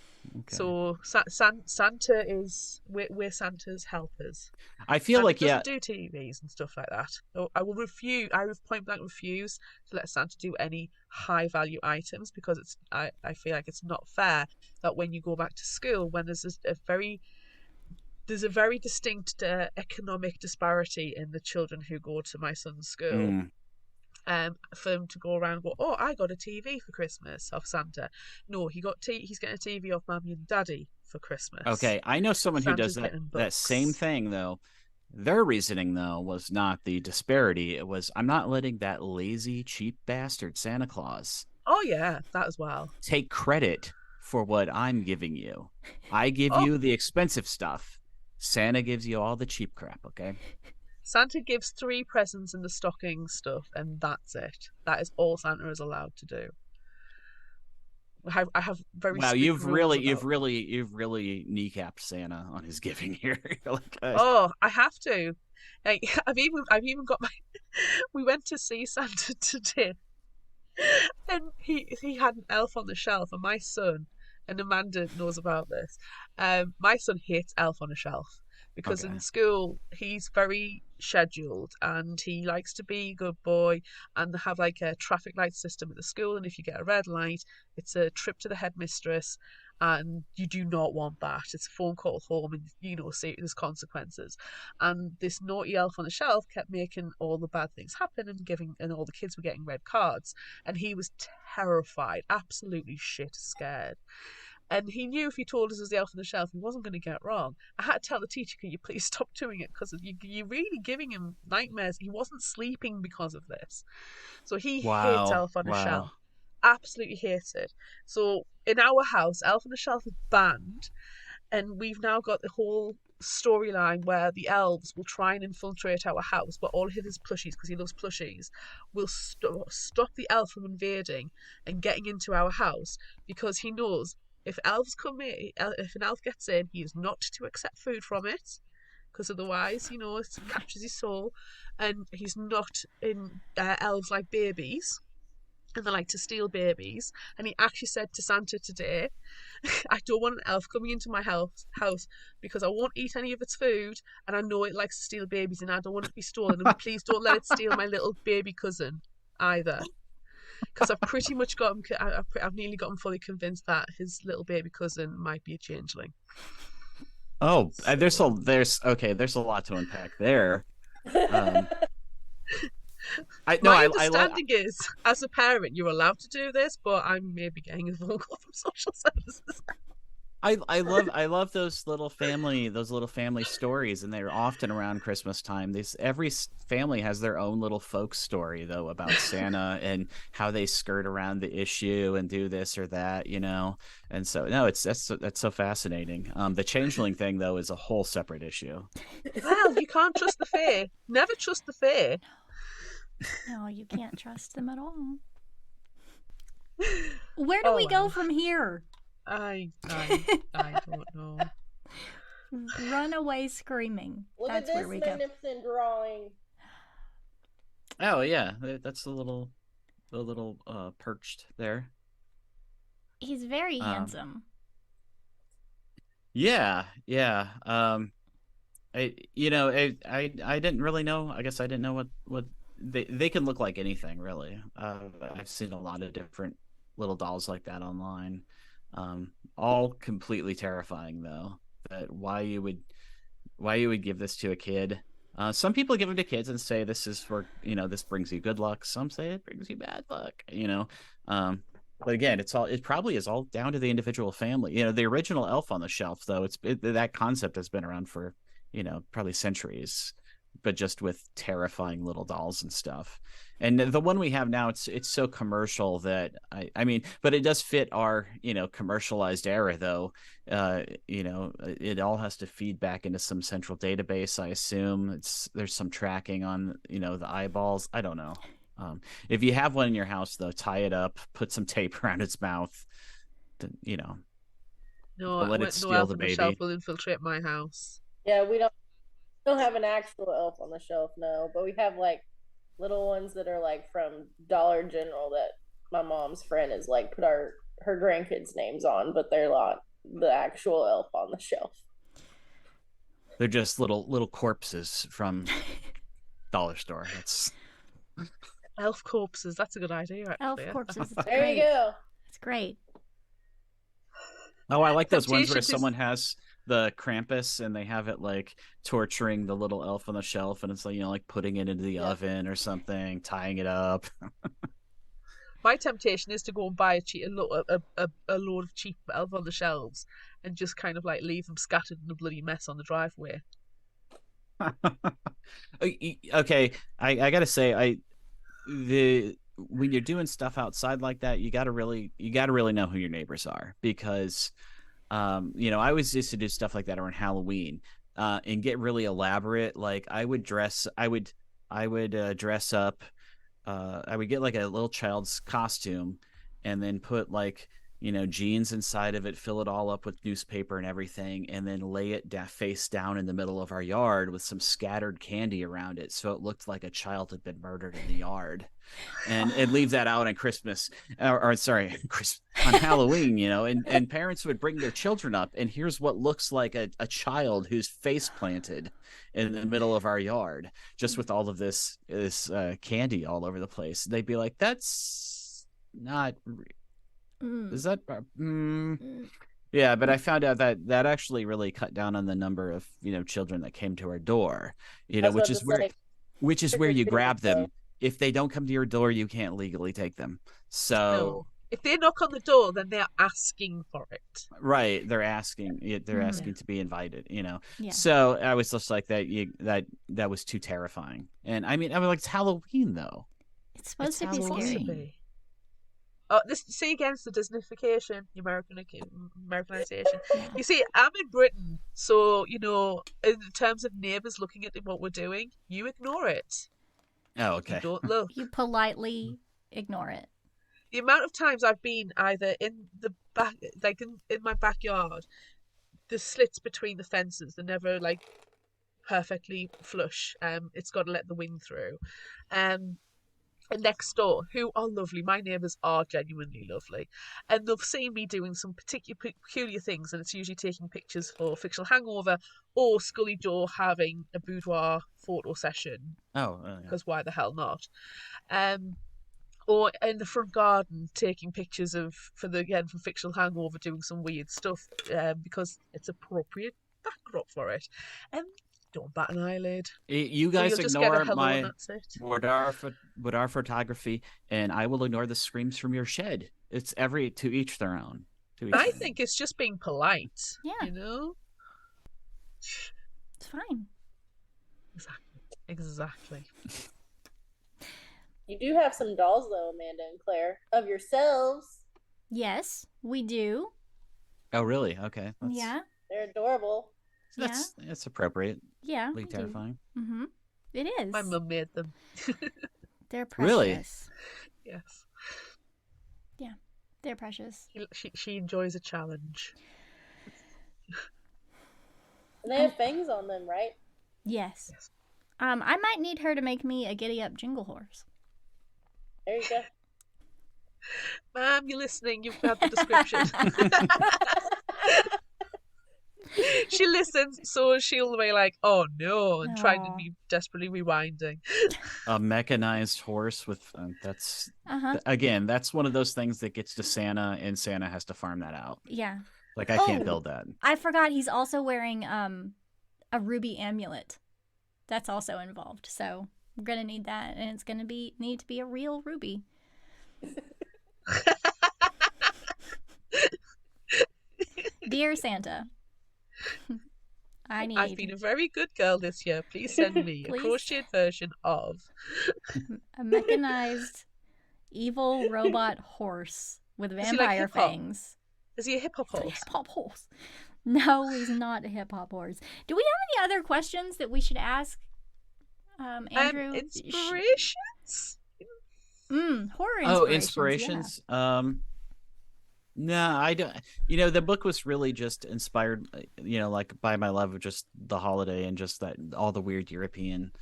So Santa is we're Santa's helpers. I feel Santa like doesn't do TVs and stuff like that. I will refuse. I would point blank refuse to let Santa do any high value items because I feel like it's not fair that when you go back to school, when there's a very distinct economic disparity in the children who go to my son's school. For them to go around and go, oh, I got a TV for Christmas off Santa. No, he's getting a TV off Mummy and Daddy for Christmas. Okay, I know someone who Santa's does getting that same books. thing though. Their reasoning though was not the disparity. It was, I'm not letting that lazy, cheap bastard Santa Claus Oh yeah, that as well. take credit for what I'm giving you. I give Oh. you the expensive stuff. Santa gives you all the cheap crap, okay? Santa gives 3 presents in the stocking stuff, and that's it. That is all Santa is allowed to do. I have very Wow, strict you've rules really kneecapped Santa on his giving here. Like, Oh, I have to. Like, I've even got my. We went to see Santa today, and he had an elf on the shelf, and my son, and Amanda knows about this. My son hates Elf on a Shelf because Okay. in school he's very scheduled and he likes to be a good boy and have like a traffic light system at the school, and if you get a red light, it's a trip to the headmistress. And you do not want that. It's a phone call home, and see there's consequences. And this naughty elf on the shelf kept making all the bad things happen and all the kids were getting red cards. And he was terrified, absolutely shit scared. And he knew if he told us it was the elf on the shelf, he wasn't going to get it wrong. I had to tell the teacher, can you please stop doing it? Because you're really giving him nightmares. He wasn't sleeping because of this. So he hates elf on a shelf. Absolutely hates it. So in our house, Elf on the Shelf is banned, and we've now got the whole storyline where the elves will try and infiltrate our house, but all of his plushies, because he loves plushies, will stop the elf from invading and getting into our house, because he knows if elves come in, if an elf gets in, he is not to accept food from it, because otherwise, it captures his soul, and he's not in elves like babies. and they like to steal babies. And he actually said to Santa today, I don't want an elf coming into my house because I won't eat any of its food, and I know it likes to steal babies, and I don't want it to be stolen. And please don't let it steal my little baby cousin either. Because I've pretty much got him, I've nearly got him fully convinced that his little baby cousin might be a changeling. Oh, there's a lot to unpack there. My understanding is, as a parent, you're allowed to do this, but I'm maybe getting a phone call from social services. I love those little family stories, and they're often around Christmas time. Every family has their own little folk story though about Santa and how they skirt around the issue and do this or that, you know. And so no, that's so fascinating. The changeling thing though is a whole separate issue. Well, you can't trust the fae. Never trust the fae. No, you can't trust them at all. Where do we go from here? I don't know. Run away screaming. Look That's at where this we go. magnificent drawing. Oh yeah, that's the little perched there. He's very handsome. Yeah. I didn't really know. I guess I didn't know what they can look like anything really. I've seen a lot of different little dolls like that online. All completely terrifying though. That why you would give this to a kid. Some people give them to kids and say this is for, this brings you good luck. Some say it brings you bad luck, but again, it probably is all down to the individual family. The original Elf on the Shelf though, that concept has been around for, probably centuries, but just with terrifying little dolls and stuff. And the one we have now, it's so commercial that I mean, but it does fit our, commercialized era though. It all has to feed back into some central database. I assume there's some tracking on, the eyeballs. I don't know. If you have one in your house though, tie it up, put some tape around its mouth, No, let it steal Elf the on baby. the Shelf will infiltrate my house. Yeah, we don't have an actual Elf on the Shelf, no, but we have like little ones that are like from Dollar General that my mom's friend has like put her grandkids' names on, but they're not the actual Elf on the Shelf. They're just little corpses from dollar store. That's elf corpses. That's a good idea. Actually. Elf corpses. There you go. It's great. Oh, I like those ones where someone has the Krampus and they have it like torturing the little elf on the shelf, and it's like, like putting it into the oven or something, tying it up. My temptation is to go and buy a load of cheap Elf on the Shelves and just kind of like leave them scattered in a bloody mess on the driveway. Okay, I gotta say, when you're doing stuff outside like that, you gotta really know who your neighbors are, because I always used to do stuff like that around Halloween and get really elaborate. Like I would dress up. I would get like a little child's costume and then put like, jeans inside of it, fill it all up with newspaper and everything, and then lay it face down in the middle of our yard with some scattered candy around it, so it looked like a child had been murdered in the yard. And leave that out on Christmas, on Halloween, and parents would bring their children up, and here's what looks like a child who's face planted in the middle of our yard, just with all of this candy all over the place. They'd be like, that's not is that yeah, but I found out that actually really cut down on the number of children that came to our door, which is where you grab them. If they don't come to your door, you can't legally take them. So no. If they knock on the door, then they're asking for it. Right, they're asking to be invited. Yeah. So I was just like that was too terrifying. And I mean, it's Halloween though. It's supposed to be scary. Oh, see against the Disneyfication, the Americanization. You see, I'm in Britain, so in terms of neighbours looking at what we're doing, you ignore it. Oh, okay. You don't look. You politely ignore it. The amount of times I've been either in the back, like in my backyard, the slits between the fences, they're never like perfectly flush. It's got to let the wind through. next door who are lovely. My neighbours are genuinely lovely, and they've seen me doing some particular peculiar things, and it's usually taking pictures for Fictional Hangover or Scully Joe having a boudoir photo session, Oh, because why the hell not? Or in the front garden taking pictures of, for the again from Fictional Hangover, doing some weird stuff, because it's appropriate backdrop for it. Don't bat an eyelid. You Or guys you'll just get a ignore hello and my that's it. Woodar photography, and I will ignore the screams from your shed. It's to each their own. I think it's just being polite. Yeah. You know? It's fine. Exactly. You do have some dolls, though, Amanda and Claire, of yourselves. Yes, we do. Oh, really? Okay. Yeah. They're adorable. That's appropriate. Yeah. Really terrifying. Mm-hmm. It is. My mum made them. They're precious. Really? Yes. Yeah, they're precious. She enjoys a challenge. And they have fangs on them, right? Yes. I might need her to make me a giddy up jingle horse. There you go. Ma'am, you're listening. You've had the description. She listens, so she'll be like, "Oh no," and trying to be desperately rewinding. A mechanized horse with that's Uh-huh. again, that's one of those things that gets to Santa, and Santa has to farm that out. Yeah. Like I can't build that. I forgot he's also wearing a ruby amulet. That's also involved. So we're gonna need that, and it's gonna need to be a real ruby. Dear Santa, I've been a very good girl this year. Please send me a crocheted version of a mechanized evil robot horse with vampire fangs. Is he a hip hop horse? Hip hop horse. No, he's not a hip hop horse. Do we have any other questions that we should ask, Andrew? Inspirations? Horror inspirations. Oh, inspirations. Yeah. No, I don't. You know, the book was really just inspired, like by my love of just the holiday and just that all the weird European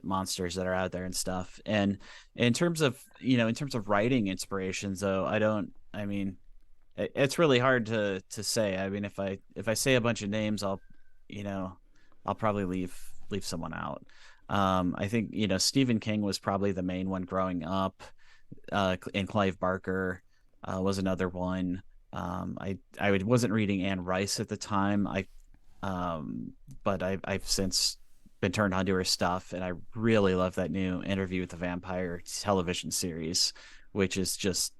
monsters that are out there and stuff. And in terms of writing inspirations, though, I mean, it's really hard to say. I mean, if I say a bunch of names, I'll probably leave someone out. I think Stephen King was probably the main one growing up, and Clive Barker was another one. I wasn't reading Anne Rice at the time. But I've since been turned on to her stuff, and I really love that new Interview with the Vampire television series, which is just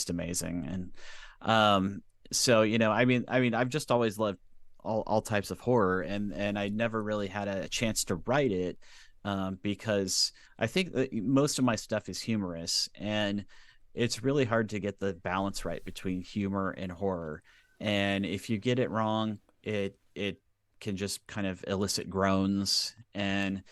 amazing. And so I mean I've just always loved all types of horror, and I never really had a chance to write it, because I think that most of my stuff is humorous, and it's really hard to get the balance right between humor and horror. And if you get it wrong, it can just kind of elicit groans. And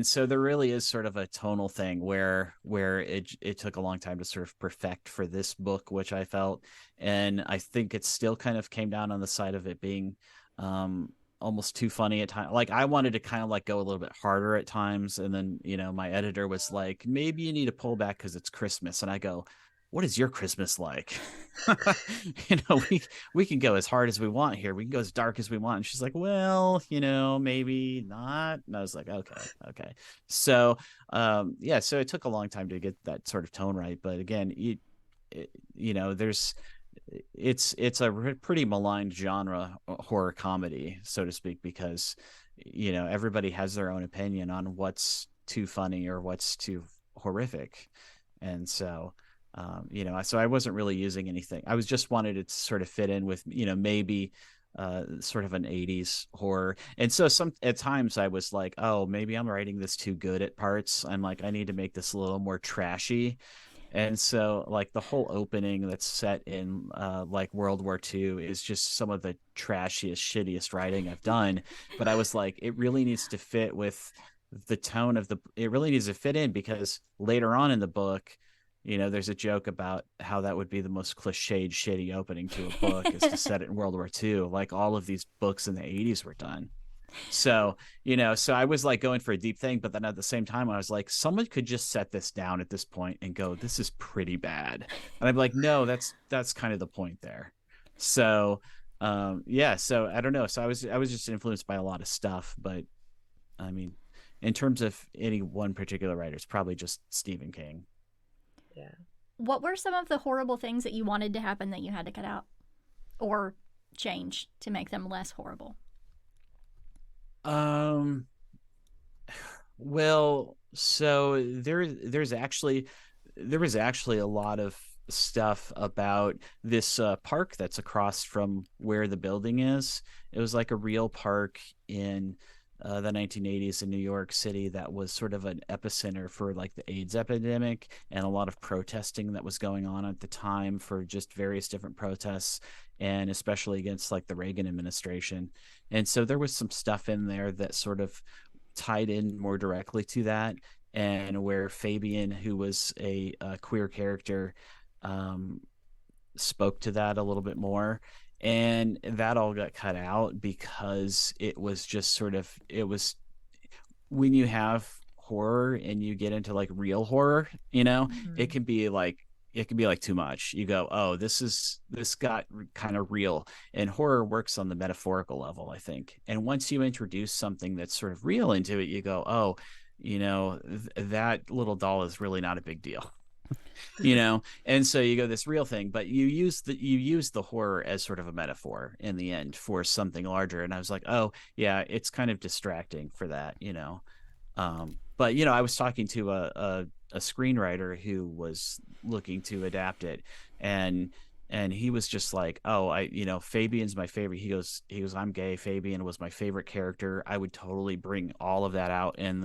so there really is sort of a tonal thing where it took a long time to sort of perfect for this book, which I felt. And I think it still kind of came down on the side of it being almost too funny at times. Like I wanted to kind of like go a little bit harder at times, and then my editor was like, maybe you need to pull back because it's Christmas. And I go, what is your Christmas like? We can go as hard as we want here, we can go as dark as we want. And she's like, well, maybe not. And I was like, okay. So so it took a long time to get that sort of tone right. But again, it's a pretty maligned genre, horror comedy, so to speak, because everybody has their own opinion on what's too funny or what's too horrific. And so so I wasn't really using anything. I was just wanted it to sort of fit in with maybe sort of an 80s horror. And so at times I was like, oh, maybe I'm writing this too good at parts. I'm like, I need to make this a little more trashy. And so like the whole opening that's set in like World War II is just some of the trashiest, shittiest writing I've done. But I was like, it really needs to fit with the tone of it really needs to fit in, because later on in the book, there's a joke about how that would be the most cliched, shitty opening to a book is to set it in World War II. Like all of these books in the 80s were done. So, so I was like going for a deep thing, but then at the same time, I was like, someone could just set this down at this point and go, this is pretty bad. And I'm like, no, that's kind of the point there. So, yeah, so I don't know. So I was just influenced by a lot of stuff, but I mean, in terms of any one particular writer, it's probably just Stephen King. Yeah. What were some of the horrible things that you wanted to happen that you had to cut out or change to make them less horrible? Well, so there was actually a lot of stuff about this park that's across from where the building is. It was like a real park in the 1980s in New York City that was sort of an epicenter for like the AIDS epidemic and a lot of protesting that was going on at the time for just various different protests and especially against like the Reagan administration. And so there was some stuff in there that sort of tied in more directly to that, and where Fabian, who was a queer character, um, spoke to that a little bit more. And that all got cut out because it was just sort of, it was when you have horror and you get into like real horror, it can be like too much. You go, oh, this got kind of real. And horror works on the metaphorical level, I think. And once you introduce something that's sort of real into it, you go, oh, that little doll is really not a big deal. And so you go this real thing, but you use the horror as sort of a metaphor in the end for something larger. And I was like, oh yeah, it's kind of distracting for that. But I was talking to a screenwriter who was looking to adapt it, and he was just like, oh, Fabian's my favorite. He goes, I'm gay. Fabian was my favorite character. I would totally bring all of that out in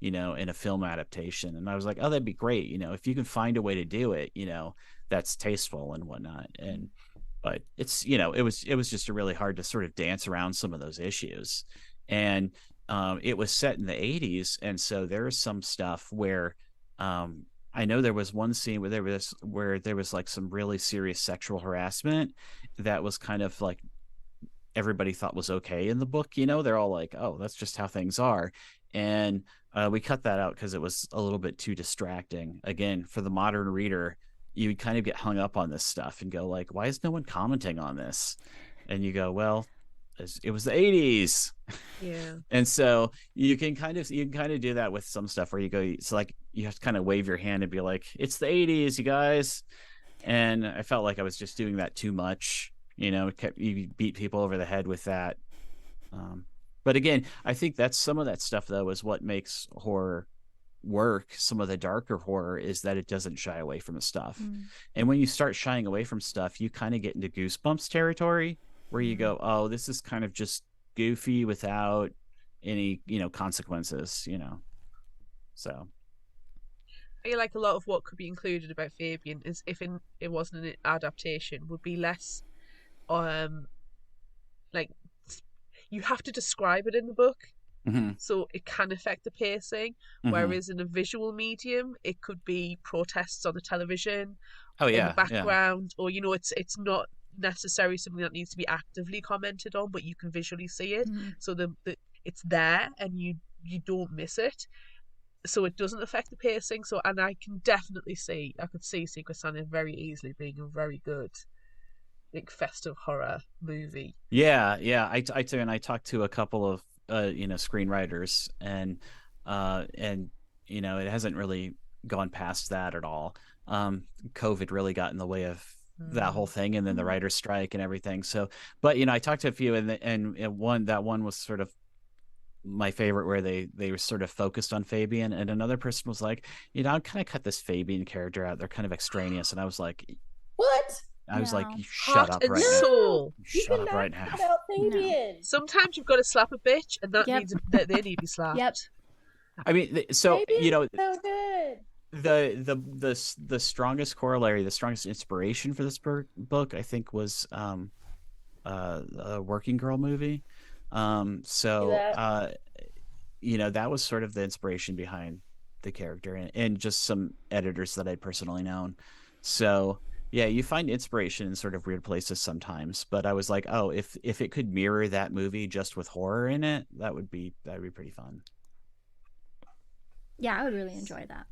in a film adaptation. And I was like, oh, that'd be great. If you can find a way to do it, that's tasteful and whatnot. And but it's it was just really hard to sort of dance around some of those issues. And it was set in the 80s, and so there is some stuff where I know there was one scene where there was like some really serious sexual harassment that was kind of like everybody thought was okay in the book. They're all like, oh, that's just how things are. And we cut that out because it was a little bit too distracting. Again, for the modern reader, you would kind of get hung up on this stuff and go like, why is no one commenting on this? And you go, well, it was the 80s. Yeah. And so you can kind of do that with some stuff where you go, it's like you have to kind of wave your hand and be like, it's the 80s, you guys. And I felt like I was just doing that too much. You beat people over the head with that. But again, I think that's some of that stuff though is what makes horror work. Some of the darker horror is that it doesn't shy away from the stuff. And when you start shying away from stuff, you kind of get into Goosebumps territory where you go, oh, this is kind of just goofy without any, consequences, So I feel like a lot of what could be included about Fabian is if it wasn't an adaptation would be less like you have to describe it in the book. So it can affect the pacing, whereas in a visual medium it could be protests on the television in the background, or it's not necessarily something that needs to be actively commented on, but you can visually see it. So the it's there and you don't miss it, so it doesn't affect the pacing. So, and I could see Secret Santa very easily being a very good like festive horror movie. I talked to a couple of screenwriters, and it hasn't really gone past that at all. COVID really got in the way of that whole thing, and then the writer's strike and everything. So, but I talked to a few, and one was sort of my favorite, where they were sort of focused on Fabian, and another person was like, I'll kind of cut this Fabian character out. They're kind of extraneous, and I was like, what? I was like, shut up right now. Shut up right now. No. Sometimes you've got to slap a bitch, and that needs they need to be slapped. Yep. I mean, so so good. The strongest corollary, the strongest inspiration for this book, I think, was a Working Girl movie. That was sort of the inspiration behind the character, and just some editors that I'd personally known. So Yeah, you find inspiration in sort of weird places sometimes, but I was like, oh, if it could mirror that movie just with horror in it, that'd be pretty fun. Yeah, I would really enjoy that.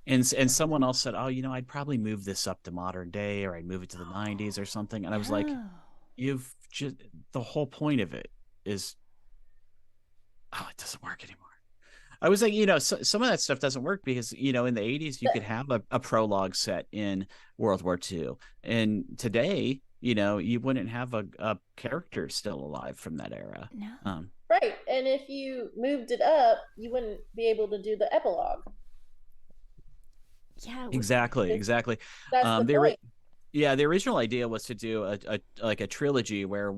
And someone else said, oh, I'd probably move this up to modern day, or I'd move it to the '90s or something. And I was like, No. you've just the whole point of it is, oh, it doesn't work anymore. I was like, some of that stuff doesn't work because, in the '80s, you could have a prologue set in World War II. And today, you wouldn't have a character still alive from that era. No. Right. And if you moved it up, you wouldn't be able to do the epilogue. Yeah. Exactly. That's the They point. Yeah, the original idea was to do a like a trilogy where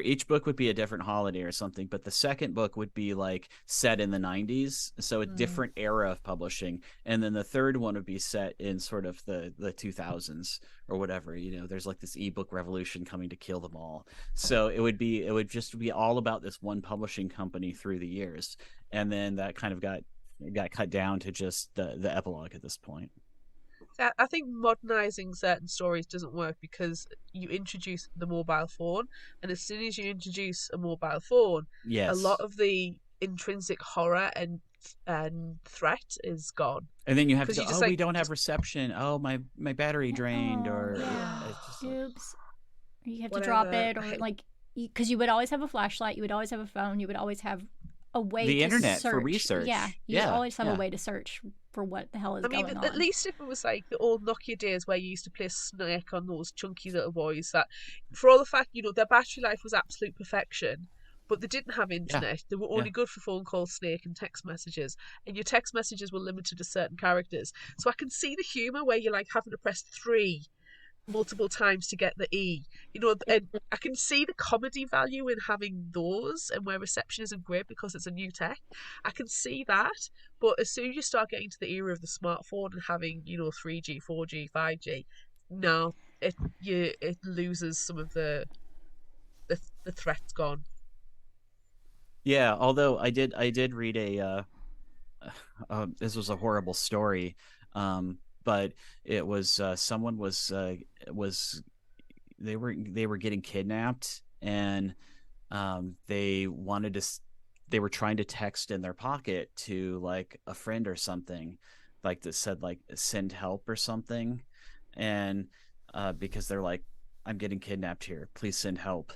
each book would be a different holiday or something, but the second book would be like set in the '90s, so a different era of publishing, and then the third one would be set in sort of the 2000s or whatever. There's like this ebook revolution coming to kill them all. So it would just be all about this one publishing company through the years, and then that kind of got cut down to just the epilogue at this point. I think modernizing certain stories doesn't work because you introduce the mobile phone, and as soon as you introduce a mobile phone, a Yes. lot of the intrinsic horror and threat is gone. And then you have to Because go, you just oh, we like don't have reception. Oh, my battery drained, Oh, or yeah. it's just like, Oops. You have to drop whatever. it, or like, because you would always have a flashlight, you would always have a phone, you would always have a way the to internet search. for research. Yeah, you Yeah, always have a yeah. way to search for what the hell is I mean, going at on. least if it was like the old Nokia days where you used to play Snake on those chunky little boys, that for all the fact, their battery life was absolute perfection, but they didn't have Yeah, internet. They were yeah. only good for phone calls, Snake, and text messages. And your text messages were limited to certain characters. So I can see the humour where you're like having to press 3 multiple times to get the E. And I can see the comedy value in having those, and where reception isn't great because it's a new tech. I can see that, but as soon as you start getting to the era of the smartphone and having 3G, 4G, 5G, no, it loses some of the threat's gone. Yeah, although I did read this was a horrible story, but it was someone was they were getting kidnapped, and they wanted to they were trying to text in their pocket to like a friend or something, like that said like send help or something, and because they're like, I'm getting kidnapped here, please send help.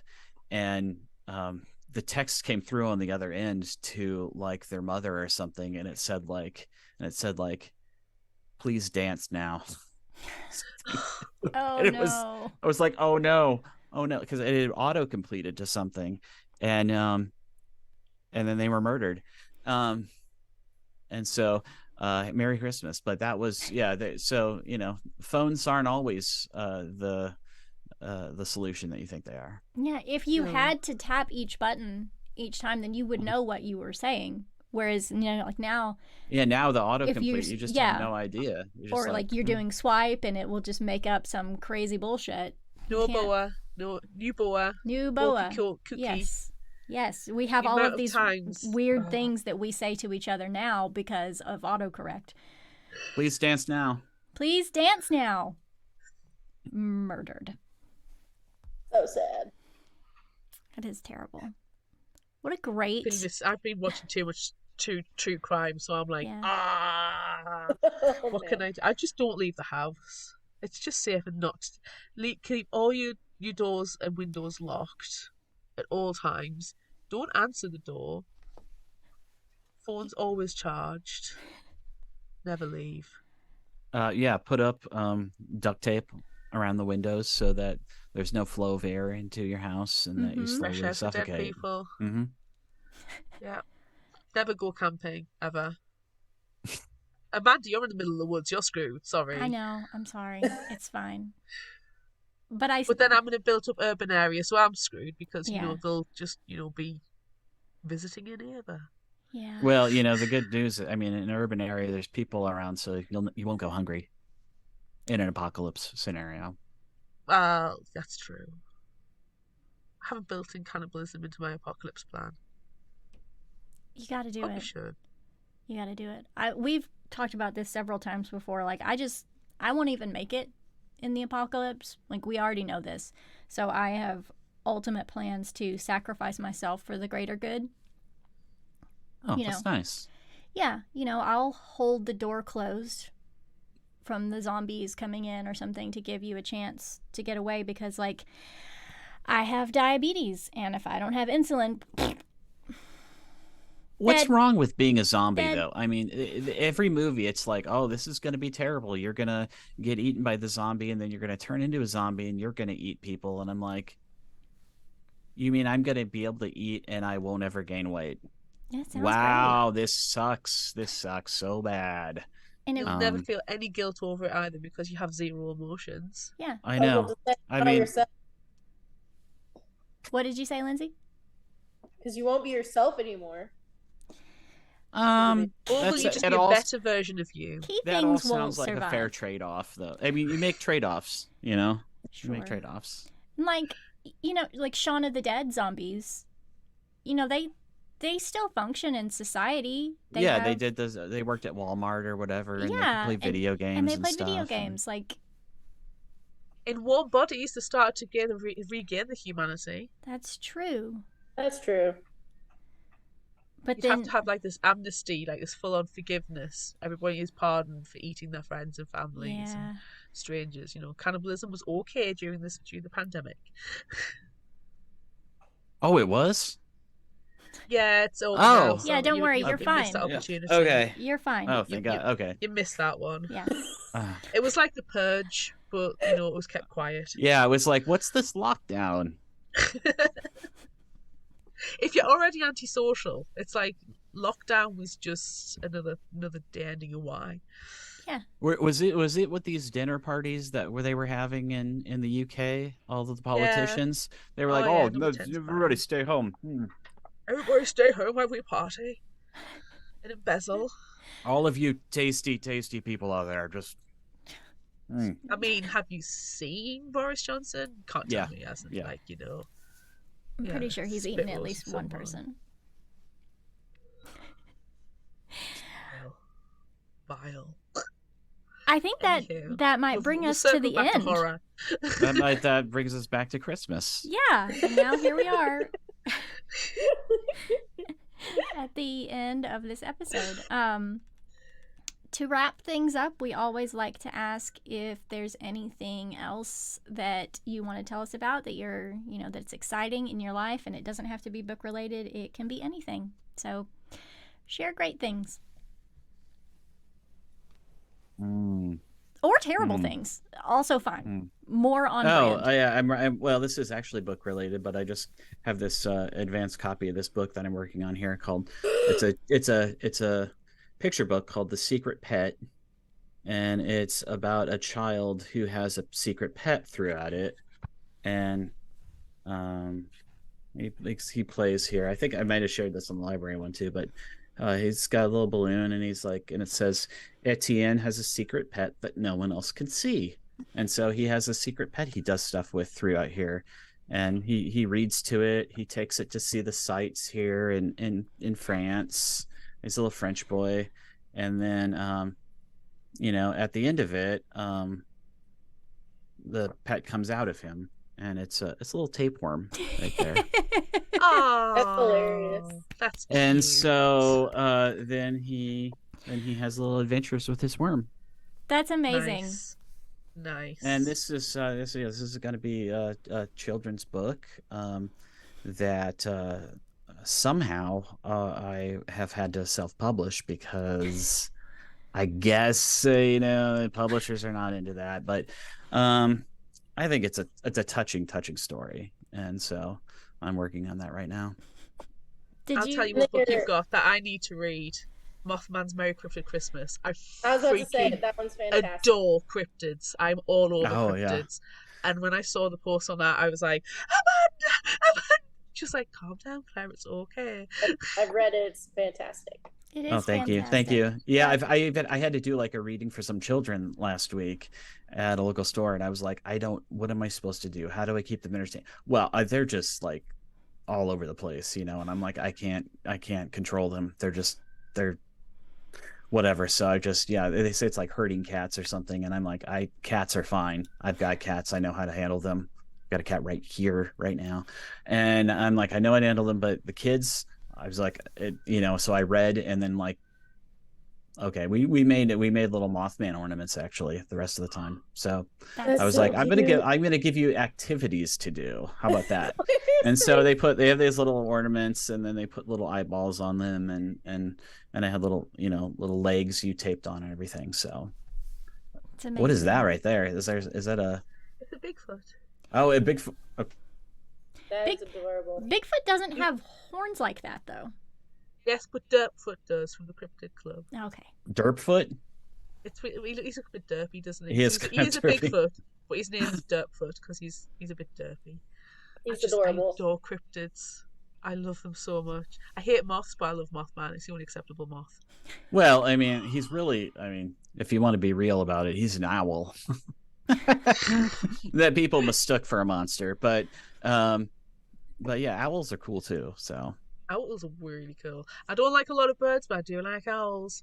And the text came through on the other end to like their mother or something, and it said like please dance now. Oh And no. I was like, oh no, because it had auto completed to something, and then they were murdered. um and so Merry Christmas. But that was, yeah, so phones aren't always the solution that you think they are. Yeah, if you No. had to tap each button each time, then you would know what you were saying. Whereas, like now, Yeah, now the if you're, autocomplete, you just yeah, have no idea. You're just or like you're doing swipe and it will just make up some crazy bullshit. No Can't- boa, no new boa, New boa. cookie. Yes, we have The all amount of of these times- weird Oh. things that we say to each other now because of autocorrect. Please dance now. Please dance now. Murdered. So sad. That is terrible. What a great. I've been watching too much true crime, so I'm like, Yeah. what can I do? I just don't leave the house. It's just safer not to keep all your doors and windows locked at all times. Don't answer the door. Phone's always charged. Never leave. Yeah, put up duct tape around the windows so that there's no flow of air into your house and that you Mhm. Fresh slowly air for dead suffocate. people. Mm-hmm. Yeah. Never go camping, ever. Amanda, you're in the middle of the woods. You're screwed. Sorry. I know. I'm sorry. It's fine. But then I'm in a built-up urban area, so I'm screwed because Yeah. they'll just be visiting your neighbour. Yeah. Well, the good news, I mean, in an urban area, there's people around, so you won't go hungry in an apocalypse scenario. Well, that's true. I haven't built in cannibalism into my apocalypse plan. You got to do Probably it. should. You got to do it. We've talked about this several times before. Like I won't even make it in the apocalypse. Like, we already know this. So I have ultimate plans to sacrifice myself for the greater good. Oh, that's nice. Yeah, I'll hold the door closed from the zombies coming in or something to give you a chance to get away, because, like, I have diabetes, and if I don't have insulin... What's wrong with being a zombie, dead. though? I mean, every movie, it's like, oh, this is going to be terrible. You're going to get eaten by the zombie, and then you're going to turn into a zombie, and you're going to eat people. And I'm like, you mean I'm going to be able to eat, and I won't ever gain weight? That sounds Wow, great. this sucks. This sucks so bad. And You'll never feel any guilt over it either, because you have zero emotions. Yeah. I know. I mean, yourself, what did you say, Lyndsey? because you won't be yourself anymore. Or will you just be a better version of you? That all sounds like a fair trade-off, though. I mean, you make trade-offs, you know? Sure. You make trade-offs. Like, like Shaun of the Dead zombies, they still function in society. They did those. They worked at Walmart or whatever, and they could play video games. And they played video games. Like, in warm bodies, they started to regain the humanity. That's true. That's true. But you'd have to have like this amnesty, like this full-on forgiveness. Everybody is pardoned for eating their friends and families and strangers. Cannibalism was okay during the pandemic. Oh, it was? Yeah, it's over. Oh, yeah. Don't worry, you're fine. Okay, you're fine. Oh, thank God. Okay, you missed that one. Yeah. It was like the Purge, but it was kept quiet. Yeah, it was like, what's this lockdown? If you're already antisocial, it's like lockdown was just another day ending in Y. Yeah. Was it with these dinner parties that they were having in the UK? All of the politicians, they were like, no, everybody stay home. Everybody stay home while we party and embezzle. All of you tasty people out there, just. I mean, have you seen Boris Johnson? Can't tell me he hasn't. Yeah. I'm pretty sure he's eaten at least one person. Vile. I think that might bring us to the end. Horror. that brings us back to Christmas. Yeah, and now here we are at the end of this episode. To wrap things up, we always like to ask if there's anything else that you want to tell us about that that's exciting in your life, and it doesn't have to be book related. It can be anything. So share great things. Or terrible things. Also fine. More on brand. Oh, yeah. Well, this is actually book related, but I just have this advanced copy of this book that I'm working on here called it's a picture book called The Secret Pet, and it's about a child who has a secret pet throughout it, and he plays here. I think I might have shared this on the library one too, but he's got a little balloon, and he's like, and it says Etienne has a secret pet that no one else can see, and so he has a secret pet he does stuff with throughout here. And he reads to it. He takes it to see the sights here in France. He's a little French boy, and then at the end of it, the pet comes out of him, and it's a little tapeworm right there. Oh, that's hilarious. That's cute. And so then he has little adventures with his worm. That's amazing. Nice. And this is going to be a children's book that. Somehow I have had to self-publish because I guess publishers are not into that, but I think it's a touching story, and so I'm working on that right now. I'll tell you what book you've got that I need to read. Mothman's Merry Cryptid Christmas. I was about to say that one's fantastic. Adore cryptids. I'm all over cryptids. Yeah. And when I saw the post on that, I was like, Amanda! Just like, calm down, Claire, it's okay. I've read it. It's fantastic. It is. Oh, thank you. Yeah, I had to do like a reading for some children last week at a local store, and I was like, what am I supposed to do? How do I keep them entertained? Well, they're just like all over the place, and I'm like, I can't control them. They're whatever. So I just, yeah, they say it's like herding cats or something, and I'm like, cats are fine. I've got cats. I know how to handle them. Got a cat right here, right now, and I'm like, I know how to handle them, but the kids, I was like, so I read, and then like, okay, we made little Mothman ornaments actually the rest of the time. So That's I was so like, cute. I'm gonna give you activities to do. How about that? And so they have these little ornaments, and then they put little eyeballs on them, and I had little little legs you taped on and everything. So it's amazing. what is that right there? Is that a It's a Bigfoot. a big That is adorable. Bigfoot doesn't have horns like that though. Yes, but Derpfoot does from the Cryptid Club. Okay. Derpfoot? He's a bit derpy, doesn't he? He is He is a derpy. Bigfoot, but his name is Derpfoot because he's a bit derpy. He's adorable. I adore cryptids. I love them so much. I hate moths, but I love Mothman. It's the only acceptable moth. Well, I mean, if you want to be real about it, he's an owl that people mistook for a monster. But yeah, owls are cool too. So Owls are really cool. I don't like a lot of birds, but I do like owls.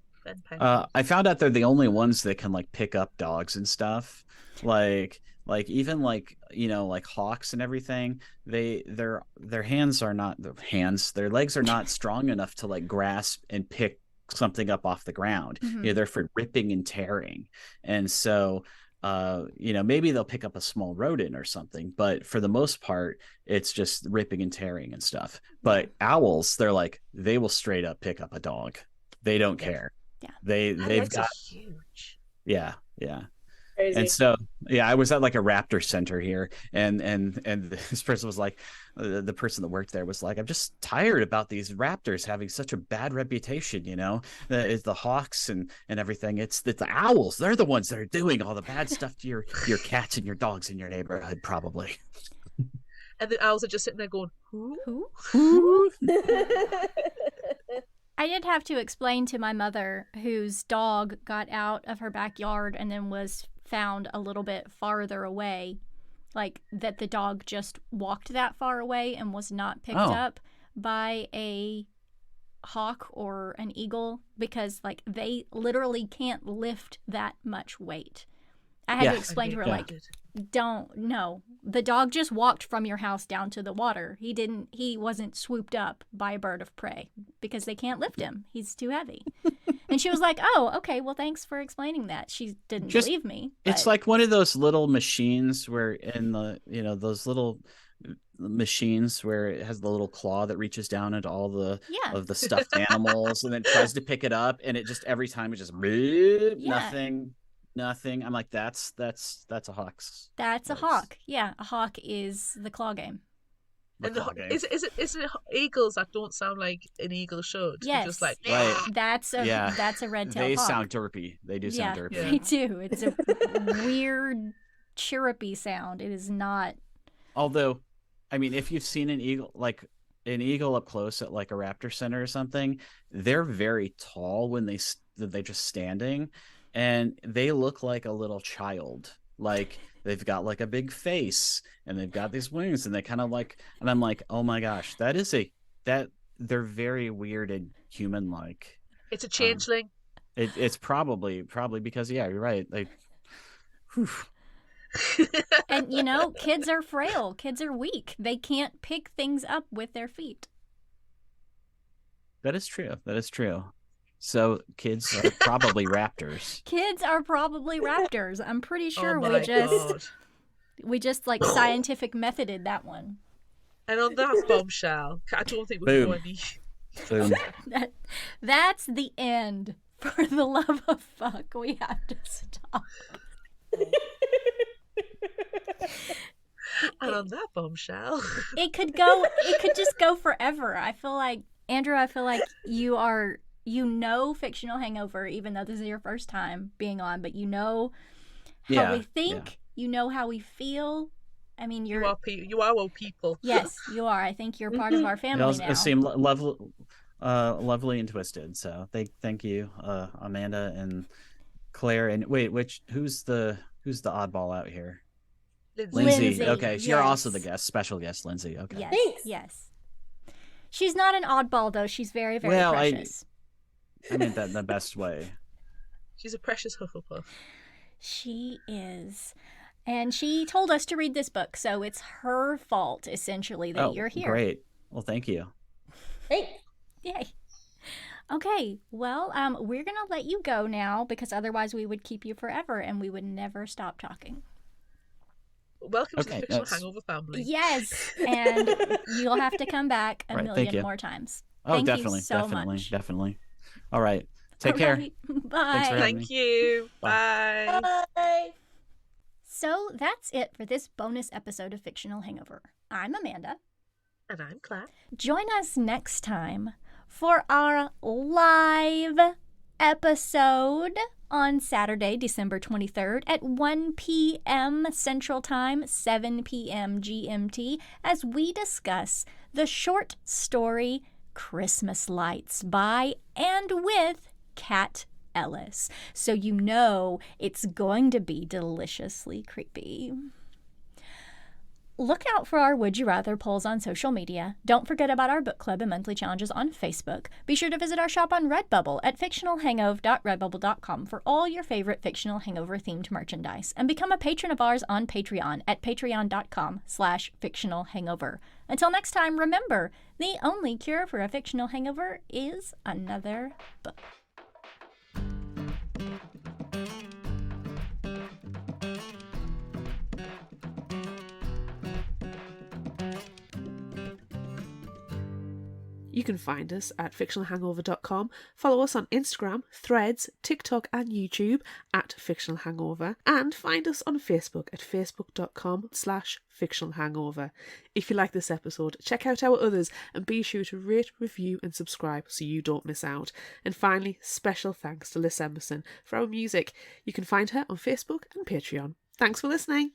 I found out they're the only ones that can like pick up dogs and stuff. Like even like like hawks and everything, their hands are not their legs are not strong enough to like grasp and pick something up off the ground. Mhm. They're for ripping and tearing. And so maybe they'll pick up a small rodent or something, but for the most part it's just ripping and tearing and stuff. But owls, they will straight up pick up a dog. They don't care. Yeah. They've got huge. yeah. Crazy. And so, yeah, I was at like a raptor center here, and this person was like, the person that worked there was like, I'm just tired about these raptors having such a bad reputation. It's the hawks and everything. It's the owls. They're the ones that are doing all the bad stuff to your cats and your dogs in your neighborhood, probably. And the owls are just sitting there going, who? Who? I did have to explain to my mother, whose dog got out of her backyard and then was found a little bit farther away, like that the dog just walked that far away and was not picked up by a hawk or an eagle, because like they literally can't lift that much weight. I had to explain to her, like, the dog just walked from your house down to the water. He wasn't swooped up by a bird of prey, because they can't lift him. He's too heavy. And she was like, oh, okay, well, thanks for explaining that. She didn't believe me. It's like one of those little machines where those little machines where it has the little claw that reaches down into all of the stuffed animals and then tries to pick it up, and it just every time it just nothing. I'm like, that's a hawk's. That's a hawk. Yeah, a hawk is the claw game. Is it eagles that don't sound like an eagle should? Yes, just like right. That's a red-tailed They hawk. sound derpy. They do sound derpy. They do. It's a weird chirrupy sound. It is not. Although, I mean, if you've seen an eagle up close at like a raptor center or something, they're very tall when they're just standing, and they look like a little child. Like they've got like a big face and they've got these wings, and they kind of like, and I'm like, oh my gosh, they're very weird and human like. It's a changeling. It's probably because you're right. And kids are frail. Kids are weak. They can't pick things up with their feet. That is true. So kids are probably raptors. Kids are probably raptors. I'm pretty sure we just like scientific methoded that one. And on that bombshell, I don't think we're going Boom. That's the end. For the love of fuck, we have to stop. And on that bombshell, it could just go forever. I feel like, Andrew, you Fictional Hangover, even though this is your first time being on, but how we think, how we feel. I mean, you are all people. Yes, you are. I think you're part of our family now. It seemed lovely and twisted. So thank you, Amanda and Claire. And wait, who's the oddball out here? Lyndsey. Okay, yes. You're also the special guest, Lyndsey. Okay. Yes. Thanks. Yes. She's not an oddball though. She's very, very precious. I meant that in the best way. She's a precious Hufflepuff. She is. And she told us to read this book, so it's her fault, essentially, that you're here. Great. Well, thank you. Hey. Yay. Okay, well, we're going to let you go now because otherwise we would keep you forever and we would never stop talking. Welcome to the Fictional Hangover family. Yes, and you'll have to come back a million more times. Oh, definitely, definitely. All right, take care. Bye. Thank you. Bye. Bye. So that's it for this bonus episode of Fictional Hangover. I'm Amanda. And I'm Claire. Join us next time for our live episode on Saturday, December 23rd at 1 p.m. Central Time, 7 p.m. GMT, as we discuss the short story Christmas Lights by and with Kat Ellis. So you know it's going to be deliciously creepy. Look out for our Would You Rather polls on social media. Don't forget about our book club and monthly challenges on Facebook. Be sure to visit our shop on Redbubble at fictionalhangover.redbubble.com for all your favorite Fictional Hangover themed merchandise. And become a patron of ours on Patreon at patreon.com/fictionalhangover. Until next time, remember, the only cure for a fictional hangover is another book. You can find us at fictionalhangover.com. Follow us on Instagram, Threads, TikTok and YouTube at Fictional Hangover. And find us on Facebook at facebook.com/fictionalhangover. If you like this episode, check out our others and be sure to rate, review and subscribe so you don't miss out. And finally, special thanks to Liz Emerson for our music. You can find her on Facebook and Patreon. Thanks for listening.